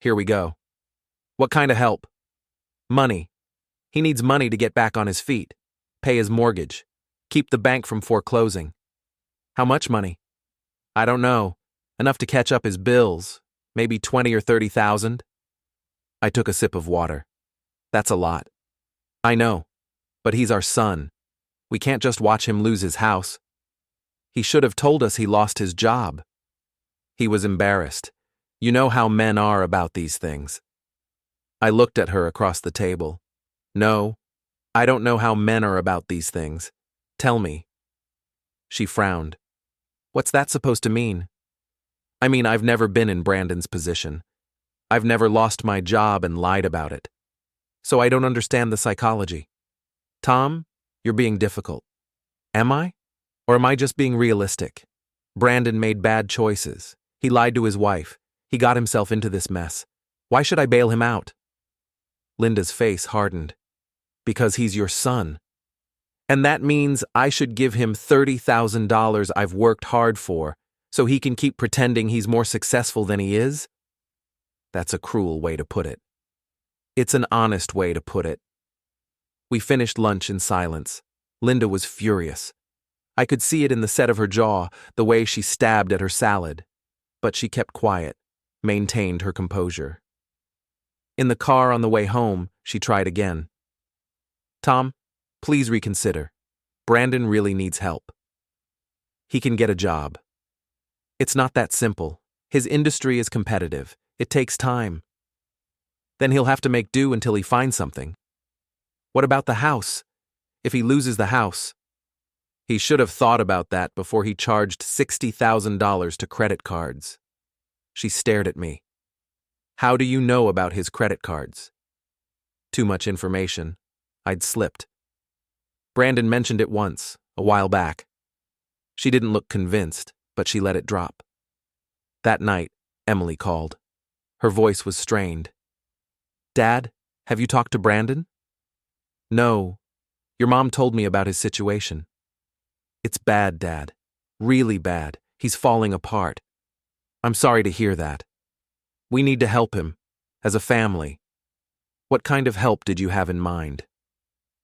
Here we go. What kind of help? Money. He needs money to get back on his feet, pay his mortgage, keep the bank from foreclosing. How much money? I don't know. Enough to catch up his bills, maybe 20 or 30,000. I took a sip of water. That's a lot. I know, but he's our son. We can't just watch him lose his house. He should have told us he lost his job. He was embarrassed. You know how men are about these things. I looked at her across the table. No, I don't know how men are about these things. Tell me. She frowned. What's that supposed to mean? I mean, I've never been in Brandon's position. I've never lost my job and lied about it. So I don't understand the psychology. Tom, you're being difficult. Am I? Or am I just being realistic? Brandon made bad choices. He lied to his wife. He got himself into this mess. Why should I bail him out? Linda's face hardened. Because he's your son. And that means I should give him $30,000 I've worked hard for, so he can keep pretending he's more successful than he is? That's a cruel way to put it. It's an honest way to put it. We finished lunch in silence. Linda was furious. I could see it in the set of her jaw, the way she stabbed at her salad. But she kept quiet, maintained her composure. In the car on the way home, she tried again. Tom, please reconsider. Brandon really needs help. He can get a job. It's not that simple. His industry is competitive. It takes time. Then he'll have to make do until he finds something. What about the house? If he loses the house? He should have thought about that before he charged $60,000 to credit cards. She stared at me. How do you know about his credit cards? Too much information. I'd slipped. Brandon mentioned it once, a while back. She didn't look convinced, but she let it drop. That night, Emily called. Her voice was strained. Dad, have you talked to Brandon? No. Your mom told me about his situation. It's bad, Dad. Really bad. He's falling apart. I'm sorry to hear that. We need to help him, as a family. What kind of help did you have in mind?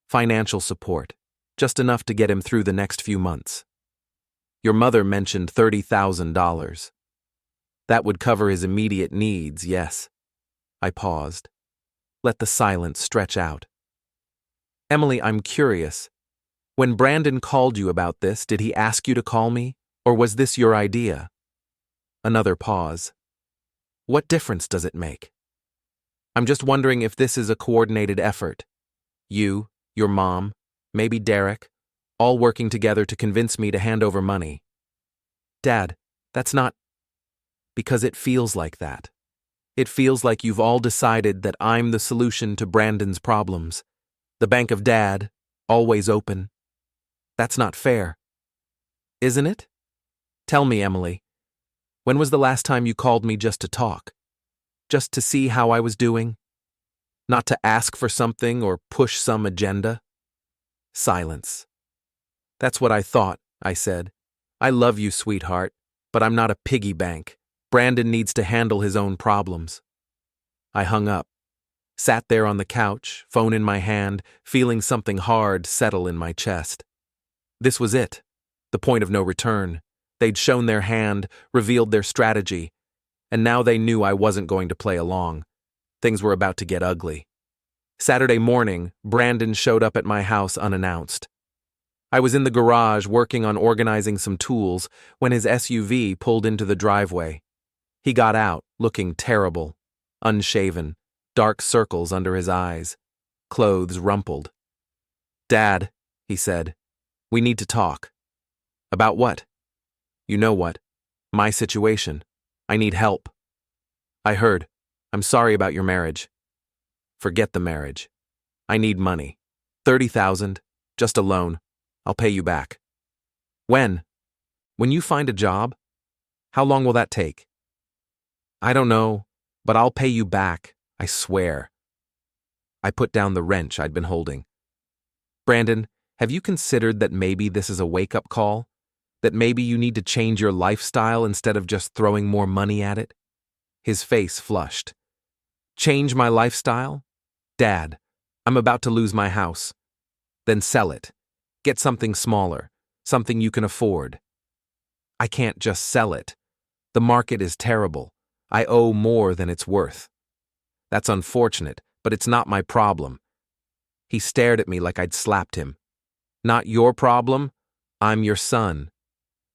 Financial support, just enough to get him through the next few months. Your mother mentioned $30,000. That would cover his immediate needs, yes. I paused. Let the silence stretch out. Emily, I'm curious. When Brandon called you about this, did he ask you to call me, or was this your idea? Another pause. What difference does it make? I'm just wondering if this is a coordinated effort. You, your mom, maybe Derek, all working together to convince me to hand over money. Dad, that's not... Because it feels like that. It feels like you've all decided that I'm the solution to Brandon's problems. The bank of Dad, always open. That's not fair. Isn't it? Tell me, Emily, when was the last time you called me just to talk? Just to see how I was doing? Not to ask for something or push some agenda? Silence. That's what I thought, I said. I love you, sweetheart, but I'm not a piggy bank. Brandon needs to handle his own problems. I hung up, sat there on the couch, phone in my hand, feeling something hard settle in my chest. This was it, the point of no return. They'd shown their hand, revealed their strategy, and now they knew I wasn't going to play along. Things were about to get ugly. Saturday morning, Brandon showed up at my house unannounced. I was in the garage working on organizing some tools when his SUV pulled into the driveway. He got out, looking terrible, unshaven, dark circles under his eyes, clothes rumpled. "Dad," he said, "we need to talk." "About what?" "You know what. My situation. I need help." "I heard. I'm sorry about your marriage." "Forget the marriage. I need money. 30,000, just a loan. I'll pay you back." "When?" "When you find a job." "How long will that take?" "I don't know, but I'll pay you back, I swear." I put down the wrench I'd been holding. "Brandon, have you considered that maybe this is a wake-up call? That maybe you need to change your lifestyle instead of just throwing more money at it?" His face flushed. "Change my lifestyle? Dad, I'm about to lose my house. Then sell it. Get something smaller, something you can afford." "I can't just sell it. The market is terrible. I owe more than it's worth." "That's unfortunate, but it's not my problem." He stared at me like I'd slapped him. "Not your problem? I'm your son.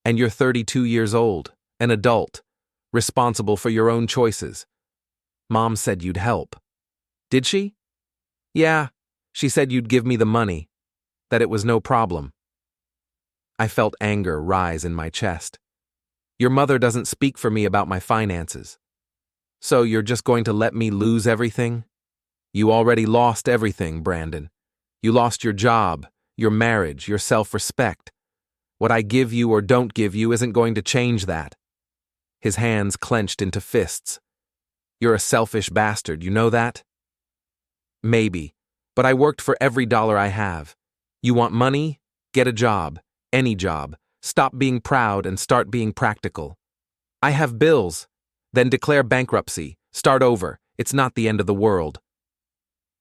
And you're 32 years old, an adult, responsible for your own choices. Mom said you'd help." "Did she?" "Yeah, she said you'd give me the money, that it was no problem." I felt anger rise in my chest. "Your mother doesn't speak for me about my finances. So you're just going to let me lose everything?" "You already lost everything, Brandon. You lost your job, your marriage, your self-respect. What I give you or don't give you isn't going to change that." His hands clenched into fists. "You're a selfish bastard, you know that?" "Maybe, but I worked for every dollar I have. You want money? Get a job, any job. Stop being proud and start being practical. I have bills. Then declare bankruptcy. Start over. It's not the end of the world."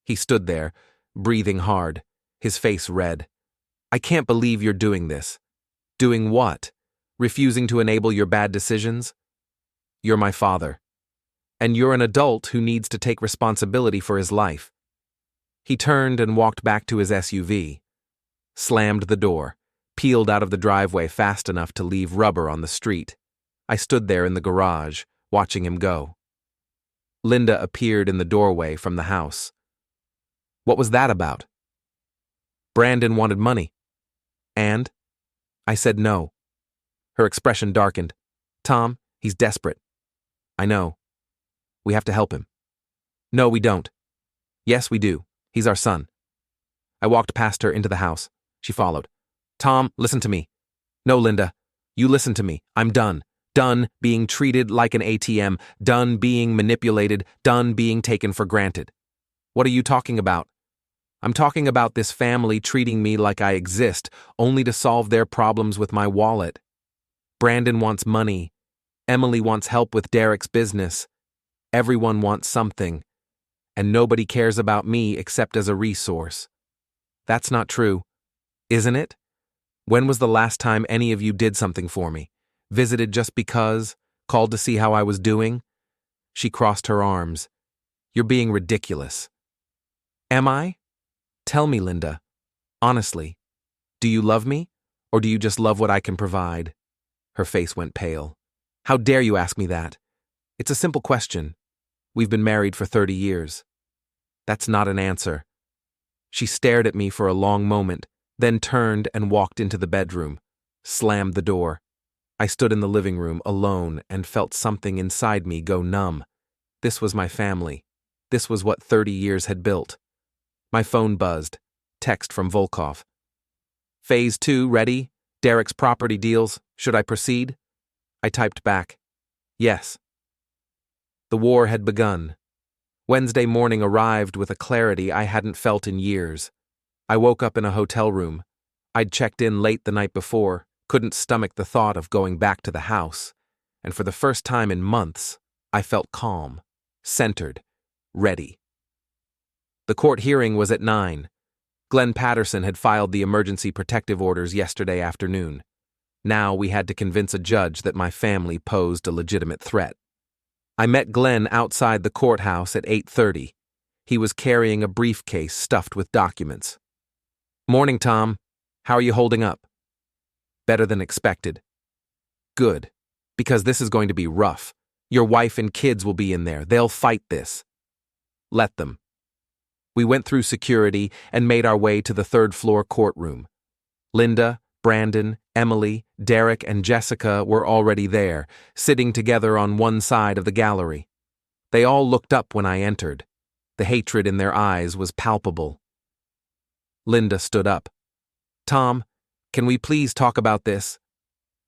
He stood there, breathing hard, his face red. "I can't believe you're doing this." "Doing what? Refusing to enable your bad decisions?" "You're my father. And you're an adult who needs to take responsibility for his life." He turned and walked back to his SUV, slammed the door, peeled out of the driveway fast enough to leave rubber on the street. I stood there in the garage, watching him go. Linda appeared in the doorway from the house. "What was that about?" "Brandon wanted money." "And?" I said no. Her expression darkened. "Tom, he's desperate." "I know. We have to help him." "No, we don't." "Yes, we do. He's our son." I walked past her into the house. She followed. "Tom, listen to me." "No, Linda. You listen to me. I'm done. Done being treated like an ATM. Done being manipulated. Done being taken for granted." "What are you talking about?" "I'm talking about this family treating me like I exist, only to solve their problems with my wallet. Brandon wants money. Emily wants help with Derek's business. Everyone wants something. And nobody cares about me except as a resource. That's not true, isn't it? When was the last time any of you did something for me? Visited just because? Called to see how I was doing?" She crossed her arms. "You're being ridiculous." "Am I? Tell me, Linda. Honestly. Do you love me? Or do you just love what I can provide?" Her face went pale. "How dare you ask me that? It's a simple question. We've been married for 30 years. That's not an answer." She stared at me for a long moment, then turned and walked into the bedroom, slammed the door. I stood in the living room alone and felt something inside me go numb. This was my family. This was what 30 years had built. My phone buzzed. Text from Volkov. Phase 2 ready? Derek's property deals. Should I proceed? I typed back. Yes. The war had begun. Wednesday morning arrived with a clarity I hadn't felt in years. I woke up in a hotel room. I'd checked in late the night before, couldn't stomach the thought of going back to the house, and for the first time in months, I felt calm, centered, ready. The court hearing was at 9. Glenn Patterson had filed the emergency protective orders yesterday afternoon. Now we had to convince a judge that my family posed a legitimate threat. I met Glenn outside the courthouse at 8:30. He was carrying a briefcase stuffed with documents. Morning, Tom. How are you holding up? Better than expected. Good, because this is going to be rough. Your wife and kids will be in there. They'll fight this. Let them. We went through security and made our way to the third-floor courtroom. Linda, Brandon, Emily, Derek, and Jessica were already there, sitting together on one side of the gallery. They all looked up when I entered. The hatred in their eyes was palpable. Linda stood up. Tom, can we please talk about this?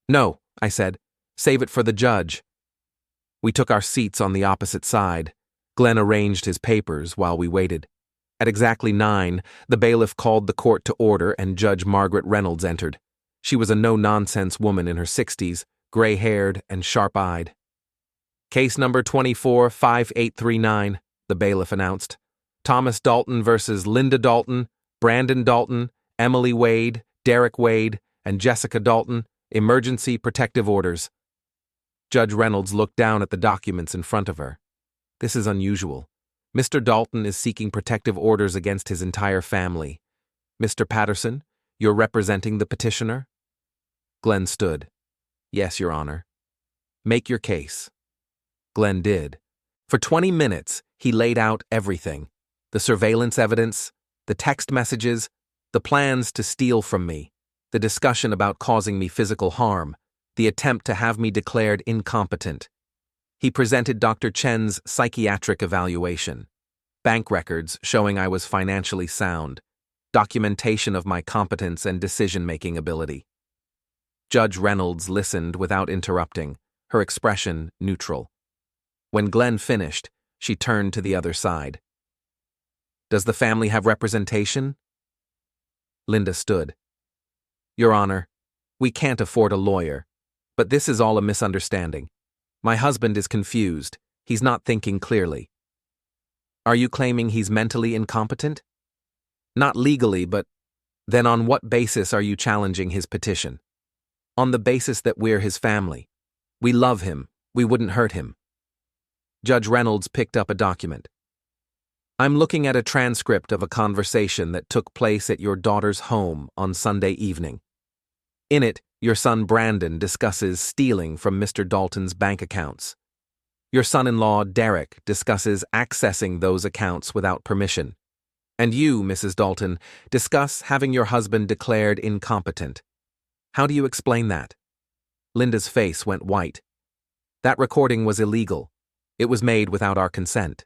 No, I said. Save it for the judge. We took our seats on the opposite side. Glenn arranged his papers while we waited. At exactly 9, the bailiff called the court to order and Judge Margaret Reynolds entered. She was a no-nonsense woman in her 60s, gray-haired and sharp-eyed. Case number 24-5839, the bailiff announced. Thomas Dalton versus Linda Dalton, Brandon Dalton, Emily Wade, Derek Wade, and Jessica Dalton, emergency protective orders. Judge Reynolds looked down at the documents in front of her. This is unusual. Mr. Dalton is seeking protective orders against his entire family. Mr. Patterson, you're representing the petitioner? Glenn stood. Yes, Your Honor. Make your case. Glenn did. For 20 minutes, he laid out everything. The surveillance evidence, the text messages, the plans to steal from me, the discussion about causing me physical harm, the attempt to have me declared incompetent. He presented Dr. Chen's psychiatric evaluation, bank records showing I was financially sound, documentation of my competence and decision-making ability. Judge Reynolds listened without interrupting, her expression neutral. When Glenn finished, she turned to the other side. Does the family have representation? Linda stood. Your Honor, we can't afford a lawyer, but this is all a misunderstanding. My husband is confused. He's not thinking clearly. Are you claiming he's mentally incompetent? Not legally, but then on what basis are you challenging his petition? On the basis that we're his family. We love him. We wouldn't hurt him. Judge Reynolds picked up a document. I'm looking at a transcript of a conversation that took place at your daughter's home on Sunday evening. In it, your son Brandon discusses stealing from Mr. Dalton's bank accounts. Your son-in-law, Derek, discusses accessing those accounts without permission. And you, Mrs. Dalton, discuss having your husband declared incompetent. How do you explain that? Linda's face went white. That recording was illegal. It was made without our consent.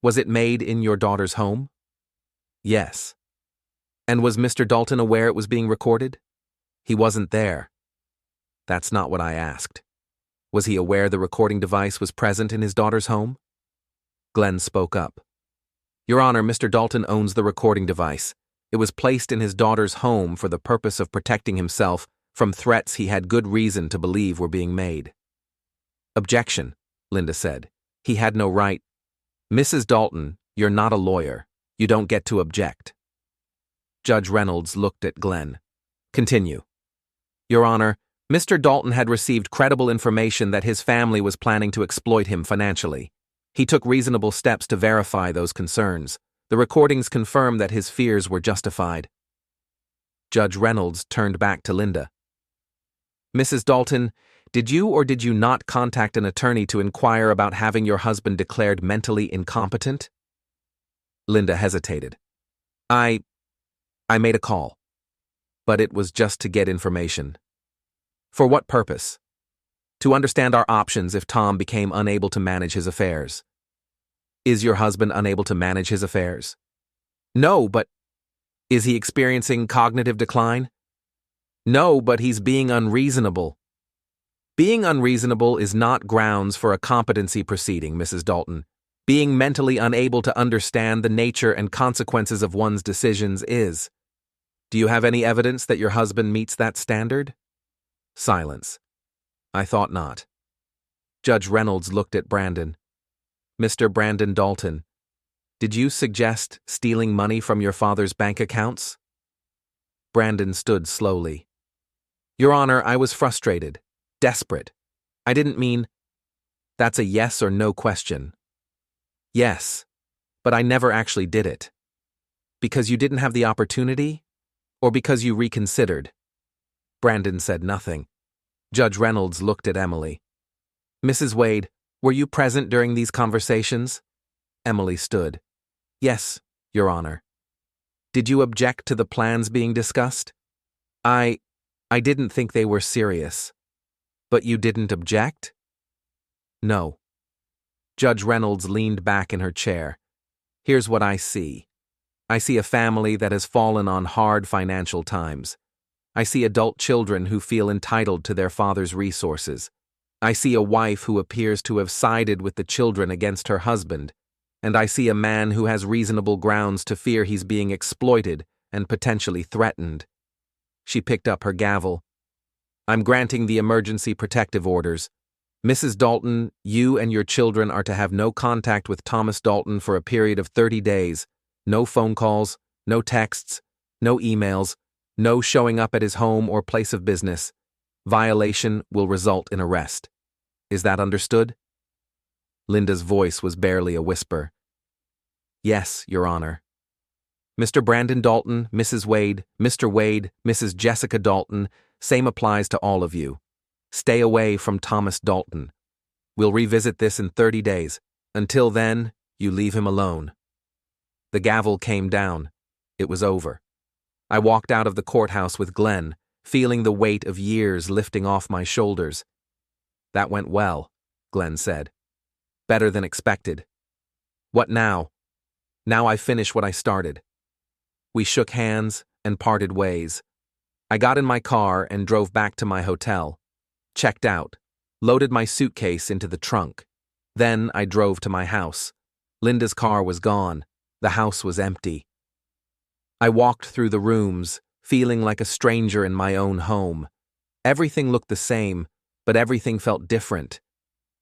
Was it made in your daughter's home? Yes. And was Mr. Dalton aware it was being recorded? He wasn't there. That's not what I asked. Was he aware the recording device was present in his daughter's home? Glenn spoke up. Your Honor, Mr. Dalton owns the recording device. It was placed in his daughter's home for the purpose of protecting himself from threats he had good reason to believe were being made. Objection, Linda said. He had no right. Mrs. Dalton, you're not a lawyer. You don't get to object. Judge Reynolds looked at Glenn. Continue. Your Honor, Mr. Dalton had received credible information that his family was planning to exploit him financially. He took reasonable steps to verify those concerns. The recordings confirm that his fears were justified. Judge Reynolds turned back to Linda. Mrs. Dalton, did you or did you not contact an attorney to inquire about having your husband declared mentally incompetent? Linda hesitated. I made a call. But it was just to get information. For what purpose? To understand our options if Tom became unable to manage his affairs. Is your husband unable to manage his affairs? No, but is he experiencing cognitive decline? No, but he's being unreasonable. Being unreasonable is not grounds for a competency proceeding, Mrs. Dalton. Being mentally unable to understand the nature and consequences of one's decisions is. Do you have any evidence that your husband meets that standard? Silence. I thought not. Judge Reynolds looked at Brandon. Mr. Brandon Dalton, did you suggest stealing money from your father's bank accounts? Brandon stood slowly. Your Honor, I was frustrated, desperate. I didn't mean. That's a yes or no question. Yes, but I never actually did it. Because you didn't have the opportunity? Or because you reconsidered? Brandon said nothing. Judge Reynolds looked at Emily. Mrs. Wade, were you present during these conversations? Emily stood. Yes, Your Honor. Did you object to the plans being discussed? I didn't think they were serious. But you didn't object? No. Judge Reynolds leaned back in her chair. Here's what I see. I see a family that has fallen on hard financial times. I see adult children who feel entitled to their father's resources. I see a wife who appears to have sided with the children against her husband. And I see a man who has reasonable grounds to fear he's being exploited and potentially threatened. She picked up her gavel. I'm granting the emergency protective orders. Mrs. Dalton, you and your children are to have no contact with Thomas Dalton for a period of 30 days. No phone calls, no texts, no emails, no showing up at his home or place of business. Violation will result in arrest. Is that understood? Linda's voice was barely a whisper. Yes, Your Honor. Mr. Brandon Dalton, Mrs. Wade, Mr. Wade, Mrs. Jessica Dalton, same applies to all of you. Stay away from Thomas Dalton. We'll revisit this in 30 days. Until then, you leave him alone. The gavel came down. It was over. I walked out of the courthouse with Glenn, feeling the weight of years lifting off my shoulders. That went well, Glenn said. Better than expected. What now? Now I finish what I started. We shook hands and parted ways. I got in my car and drove back to my hotel. Checked out. Loaded my suitcase into the trunk. Then I drove to my house. Linda's car was gone. The house was empty. I walked through the rooms, feeling like a stranger in my own home. Everything looked the same, but everything felt different.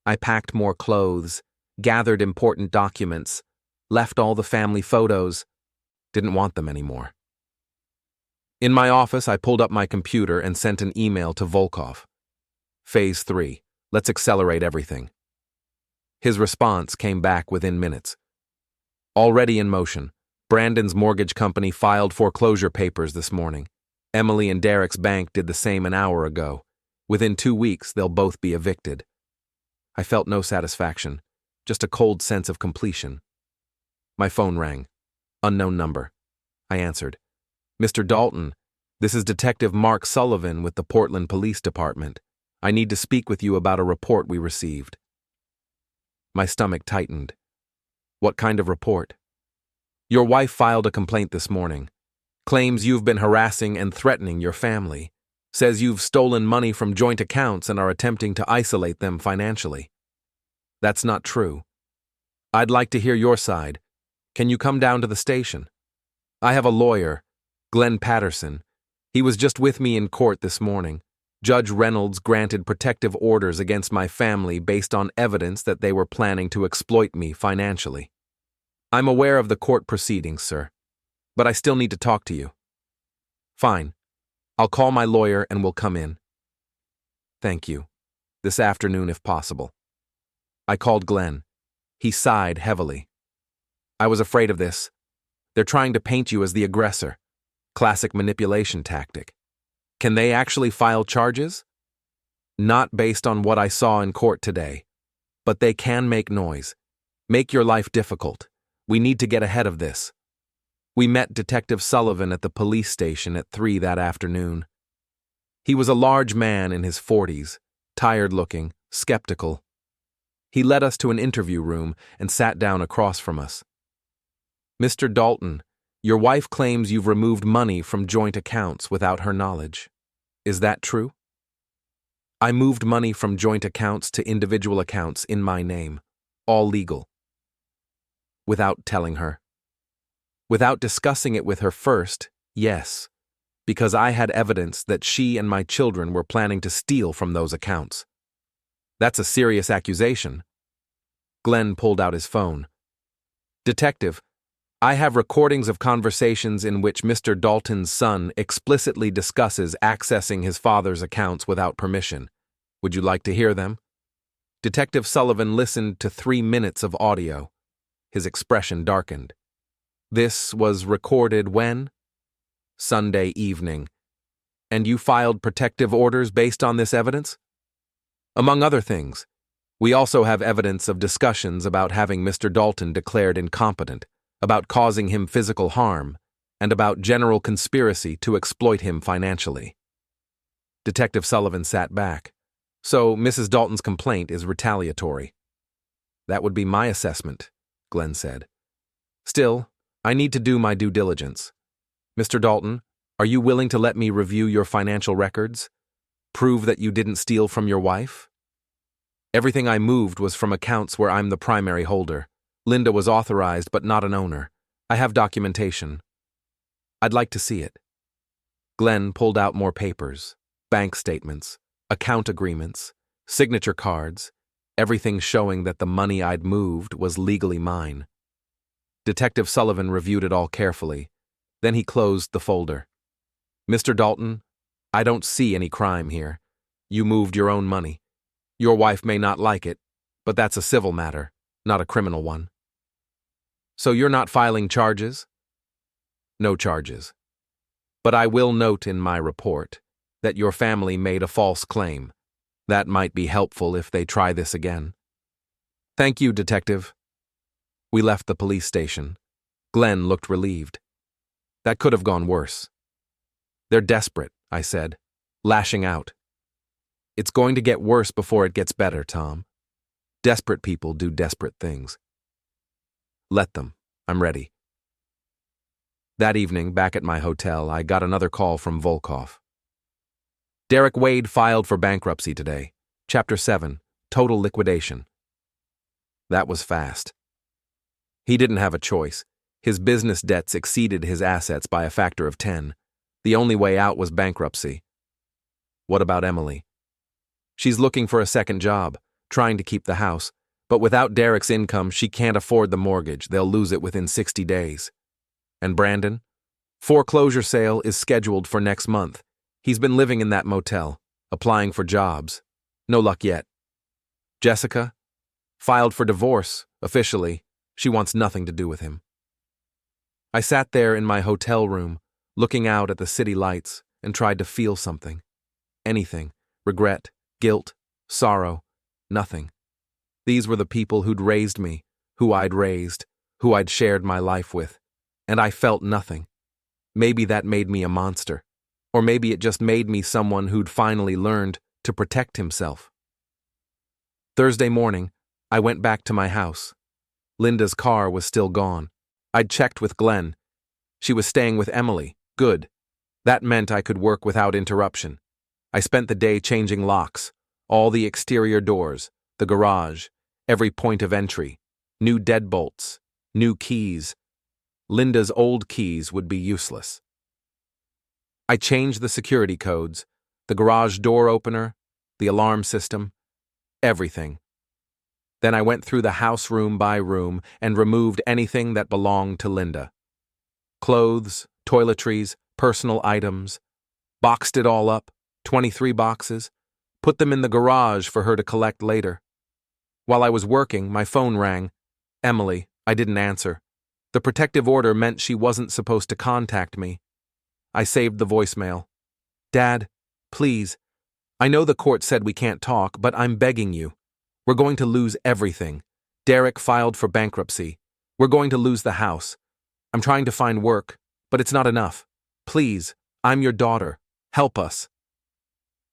I packed more clothes, gathered important documents, left all the family photos, didn't want them anymore. In my office, I pulled up my computer and sent an email to Volkov. Phase 3. Let's accelerate everything. His response came back within minutes. Already in motion. Brandon's mortgage company filed foreclosure papers this morning. Emily and Derek's bank did the same an hour ago. Within 2 weeks, they'll both be evicted. I felt no satisfaction, just a cold sense of completion. My phone rang. Unknown number. I answered. Mr. Dalton, this is Detective Mark Sullivan with the Portland Police Department. I need to speak with you about a report we received. My stomach tightened. What kind of report? Your wife filed a complaint this morning. Claims you've been harassing and threatening your family. Says you've stolen money from joint accounts and are attempting to isolate them financially. That's not true. I'd like to hear your side. Can you come down to the station? I have a lawyer, Glenn Patterson. He was just with me in court this morning. Judge Reynolds granted protective orders against my family based on evidence that they were planning to exploit me financially. I'm aware of the court proceedings, sir, but I still need to talk to you. Fine. I'll call my lawyer and we'll come in. Thank you. This afternoon if possible. I called Glenn. He sighed heavily. I was afraid of this. They're trying to paint you as the aggressor. Classic manipulation tactic. Can they actually file charges? Not based on what I saw in court today. But they can make noise. Make your life difficult. We need to get ahead of this. We met Detective Sullivan at the police station at 3 that afternoon. He was a large man in his 40s, tired-looking, skeptical. He led us to an interview room and sat down across from us. "Mr. Dalton, your wife claims you've removed money from joint accounts without her knowledge. Is that true?" "I moved money from joint accounts to individual accounts in my name, all legal." "Without telling her?" "Without discussing it with her first, yes, because I had evidence that she and my children were planning to steal from those accounts." "That's a serious accusation." Glenn pulled out his phone. "Detective, I have recordings of conversations in which Mr. Dalton's son explicitly discusses accessing his father's accounts without permission. Would you like to hear them?" Detective Sullivan listened to 3 minutes of audio. His expression darkened. "This was recorded when?" "Sunday evening." "And you filed protective orders based on this evidence?" "Among other things. We also have evidence of discussions about having Mr. Dalton declared incompetent, about causing him physical harm, and about general conspiracy to exploit him financially." Detective Sullivan sat back. "So Mrs. Dalton's complaint is retaliatory." "That would be my assessment," Glenn said. "Still, I need to do my due diligence. Mr. Dalton, are you willing to let me review your financial records? Prove that you didn't steal from your wife?" "Everything I moved was from accounts where I'm the primary holder. Linda was authorized but not an owner. I have documentation." "I'd like to see it." Glenn pulled out more papers, bank statements, account agreements, signature cards, everything showing that the money I'd moved was legally mine. Detective Sullivan reviewed it all carefully. Then he closed the folder. "Mr. Dalton, I don't see any crime here. You moved your own money. Your wife may not like it, but that's a civil matter, not a criminal one." "So you're not filing charges?" "No charges. But I will note in my report that your family made a false claim. That might be helpful if they try this again." "Thank you, Detective." We left the police station. Glenn looked relieved. "That could have gone worse." "They're desperate," I said, lashing out. "It's going to get worse before it gets better, Tom. Desperate people do desperate things." "Let them. I'm ready." That evening, back at my hotel, I got another call from Volkov. "Derek Wade filed for bankruptcy today. Chapter 7, total liquidation." That was fast. He didn't have a choice. His business debts exceeded his assets by a factor of 10. The only way out was bankruptcy. "What about Emily?" "She's looking for a second job, trying to keep the house, but without Derek's income, she can't afford the mortgage. They'll lose it within 60 days. "And Brandon? Foreclosure sale is scheduled for next month. He's been living in that motel, applying for jobs. No luck yet. "Jessica? Filed for divorce, officially. She wants nothing to do with him." I sat there in my hotel room, looking out at the city lights, and tried to feel something. Anything. Regret, guilt, sorrow, nothing. These were the people who'd raised me, who I'd raised, who I'd shared my life with, and I felt nothing. Maybe that made me a monster, or maybe it just made me someone who'd finally learned to protect himself. Thursday morning, I went back to my house. Linda's car was still gone. I'd checked with Glenn. She was staying with Emily. Good. That meant I could work without interruption. I spent the day changing locks, all the exterior doors, the garage, every point of entry, new deadbolts, new keys. Linda's old keys would be useless. I changed the security codes, the garage door opener, the alarm system, everything. Then I went through the house room by room and removed anything that belonged to Linda. Clothes, toiletries, personal items. Boxed it all up, 23 boxes, put them in the garage for her to collect later. While I was working, my phone rang. Emily, I didn't answer. The protective order meant she wasn't supposed to contact me. I saved the voicemail. "Dad, please. I know the court said we can't talk, but I'm begging you. We're going to lose everything. Derek filed for bankruptcy. We're going to lose the house. I'm trying to find work, but it's not enough. Please, I'm your daughter. Help us."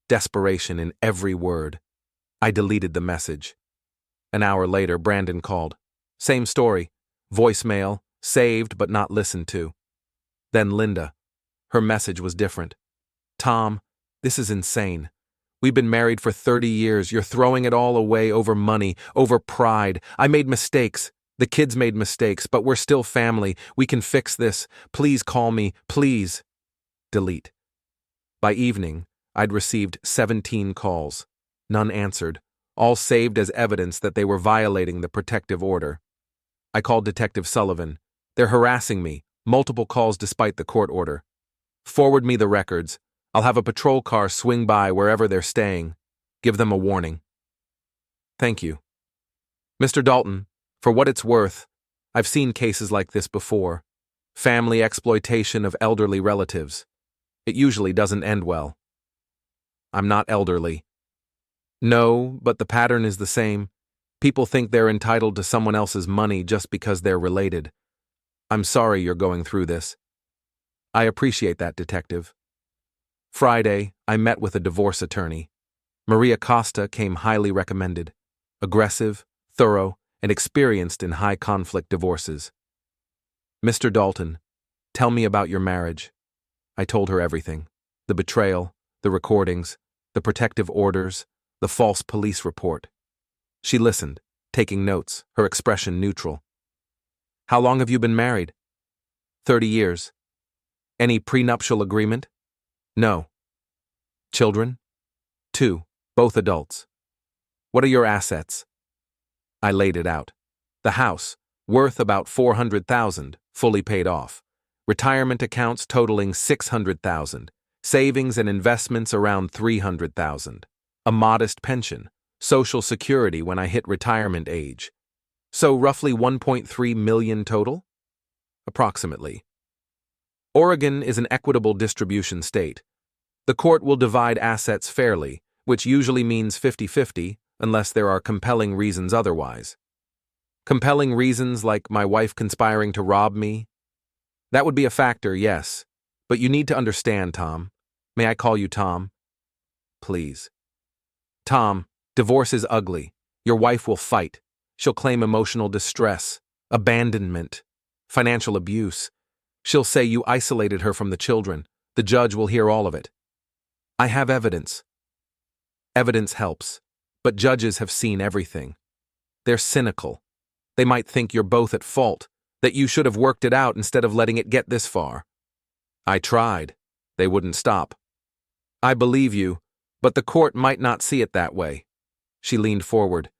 Desperation in every word. I deleted the message. An hour later, Brandon called. Same story. Voicemail, saved but not listened to. Then Linda. Her message was different. Tom, this is insane. We've been married for 30 years. You're throwing it all away over money, over pride. I made mistakes. The kids made mistakes, but we're still family. We can fix this. Please call me, please. Delete. By evening, I'd received 17 calls. None answered, all saved as evidence that they were violating the protective order. I called Detective Sullivan. They're harassing me, multiple calls despite the court order. Forward me the records. I'll have a patrol car swing by wherever they're staying. Give them a warning. Thank you. Mr. Dalton, for what it's worth, I've seen cases like this before. Family exploitation of elderly relatives. It usually doesn't end well. I'm not elderly. No, but the pattern is the same. People think they're entitled to someone else's money just because they're related. I'm sorry you're going through this. I appreciate that, Detective. Friday, I met with a divorce attorney. Maria Costa came highly recommended. Aggressive, thorough, and experienced in high-conflict divorces. Mr. Dalton, tell me about your marriage. I told her everything. The betrayal, the recordings, the protective orders, the false police report. She listened, taking notes, her expression neutral. How long have you been married? 30 years. Any prenuptial agreement? No. Children? 2, both adults. What are your assets? I laid it out. The house, worth about $400,000, fully paid off. Retirement accounts totaling $600,000. Savings and investments around $300,000. A modest pension. Social Security when I hit retirement age. So roughly $1.3 million total? Approximately. Oregon is an equitable distribution state. The court will divide assets fairly, which usually means 50-50, unless there are compelling reasons otherwise. Compelling reasons like my wife conspiring to rob me? That would be a factor, yes. But you need to understand, Tom. May I call you Tom? Please. Tom, divorce is ugly. Your wife will fight. She'll claim emotional distress, abandonment, financial abuse. She'll say you isolated her from the children. The judge will hear all of it. I have evidence. Evidence helps, but judges have seen everything. They're cynical. They might think you're both at fault, that you should have worked it out instead of letting it get this far. I tried. They wouldn't stop. I believe you, but the court might not see it that way. She leaned forward.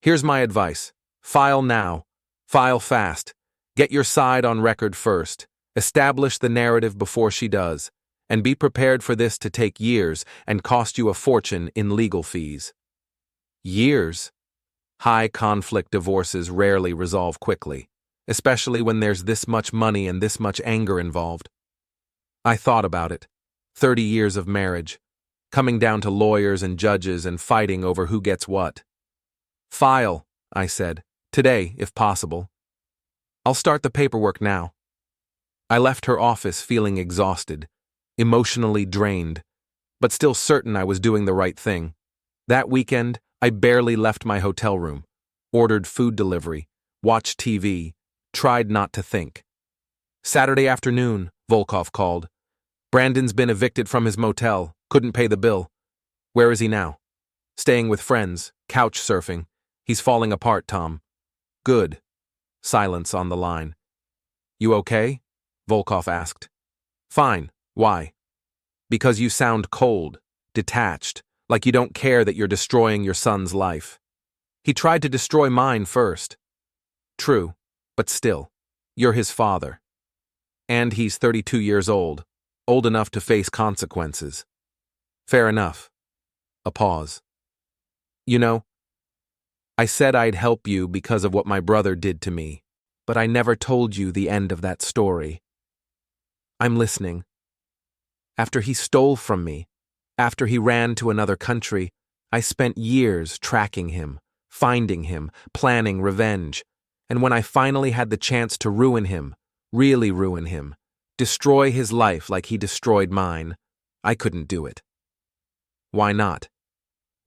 Here's my advice. File now. File fast. Get your side on record first. Establish the narrative before she does. And be prepared for this to take years and cost you a fortune in legal fees. Years? High-conflict divorces rarely resolve quickly, especially when there's this much money and this much anger involved. I thought about it. 30 years of marriage, coming down to lawyers and judges and fighting over who gets what. File, I said, today, if possible. I'll start the paperwork now. I left her office feeling exhausted, emotionally drained, but still certain I was doing the right thing. That weekend, I barely left my hotel room, ordered food delivery, watched TV, tried not to think. Saturday afternoon, Volkov called. Brandon's been evicted from his motel, couldn't pay the bill. Where is he now? Staying with friends, couch surfing. He's falling apart, Tom. Good. Silence on the line. You okay? Volkov asked. Fine. Why? Because you sound cold, detached, like you don't care that you're destroying your son's life. He tried to destroy mine first. True, but still, you're his father. And he's 32 years old enough to face consequences. Fair enough. A pause. You know, I said I'd help you because of what my brother did to me, but I never told you the end of that story. I'm listening. After he stole from me, after he ran to another country, I spent years tracking him, finding him, planning revenge. And when I finally had the chance to ruin him, really ruin him, destroy his life like he destroyed mine, I couldn't do it. Why not?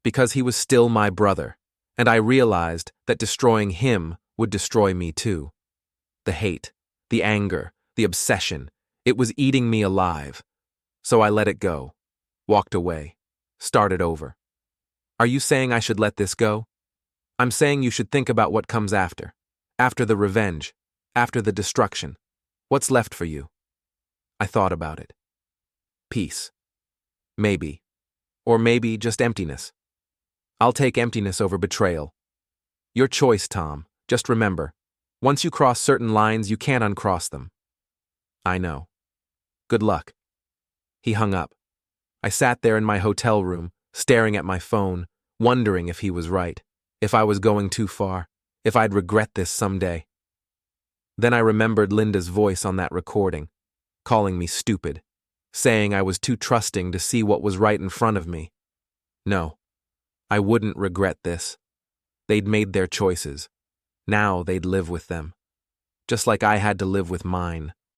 because he was still my brother, and I realized that destroying him would destroy me too. The hate, the anger, the obsession, it was eating me alive. So I let it go, walked away, started over. Are you saying I should let this go? I'm saying you should think about what comes after the revenge, after the destruction. What's left for you? I thought about it. Peace. Maybe. Or maybe just emptiness. I'll take emptiness over betrayal. Your choice, Tom. Just remember, once you cross certain lines, you can't uncross them. I know. Good luck. He hung up. I sat there in my hotel room, staring at my phone, wondering if he was right, if I was going too far, if I'd regret this someday. Then I remembered Linda's voice on that recording, calling me stupid, saying I was too trusting to see what was right in front of me. No, I wouldn't regret this. They'd made their choices. Now they'd live with them. Just like I had to live with mine.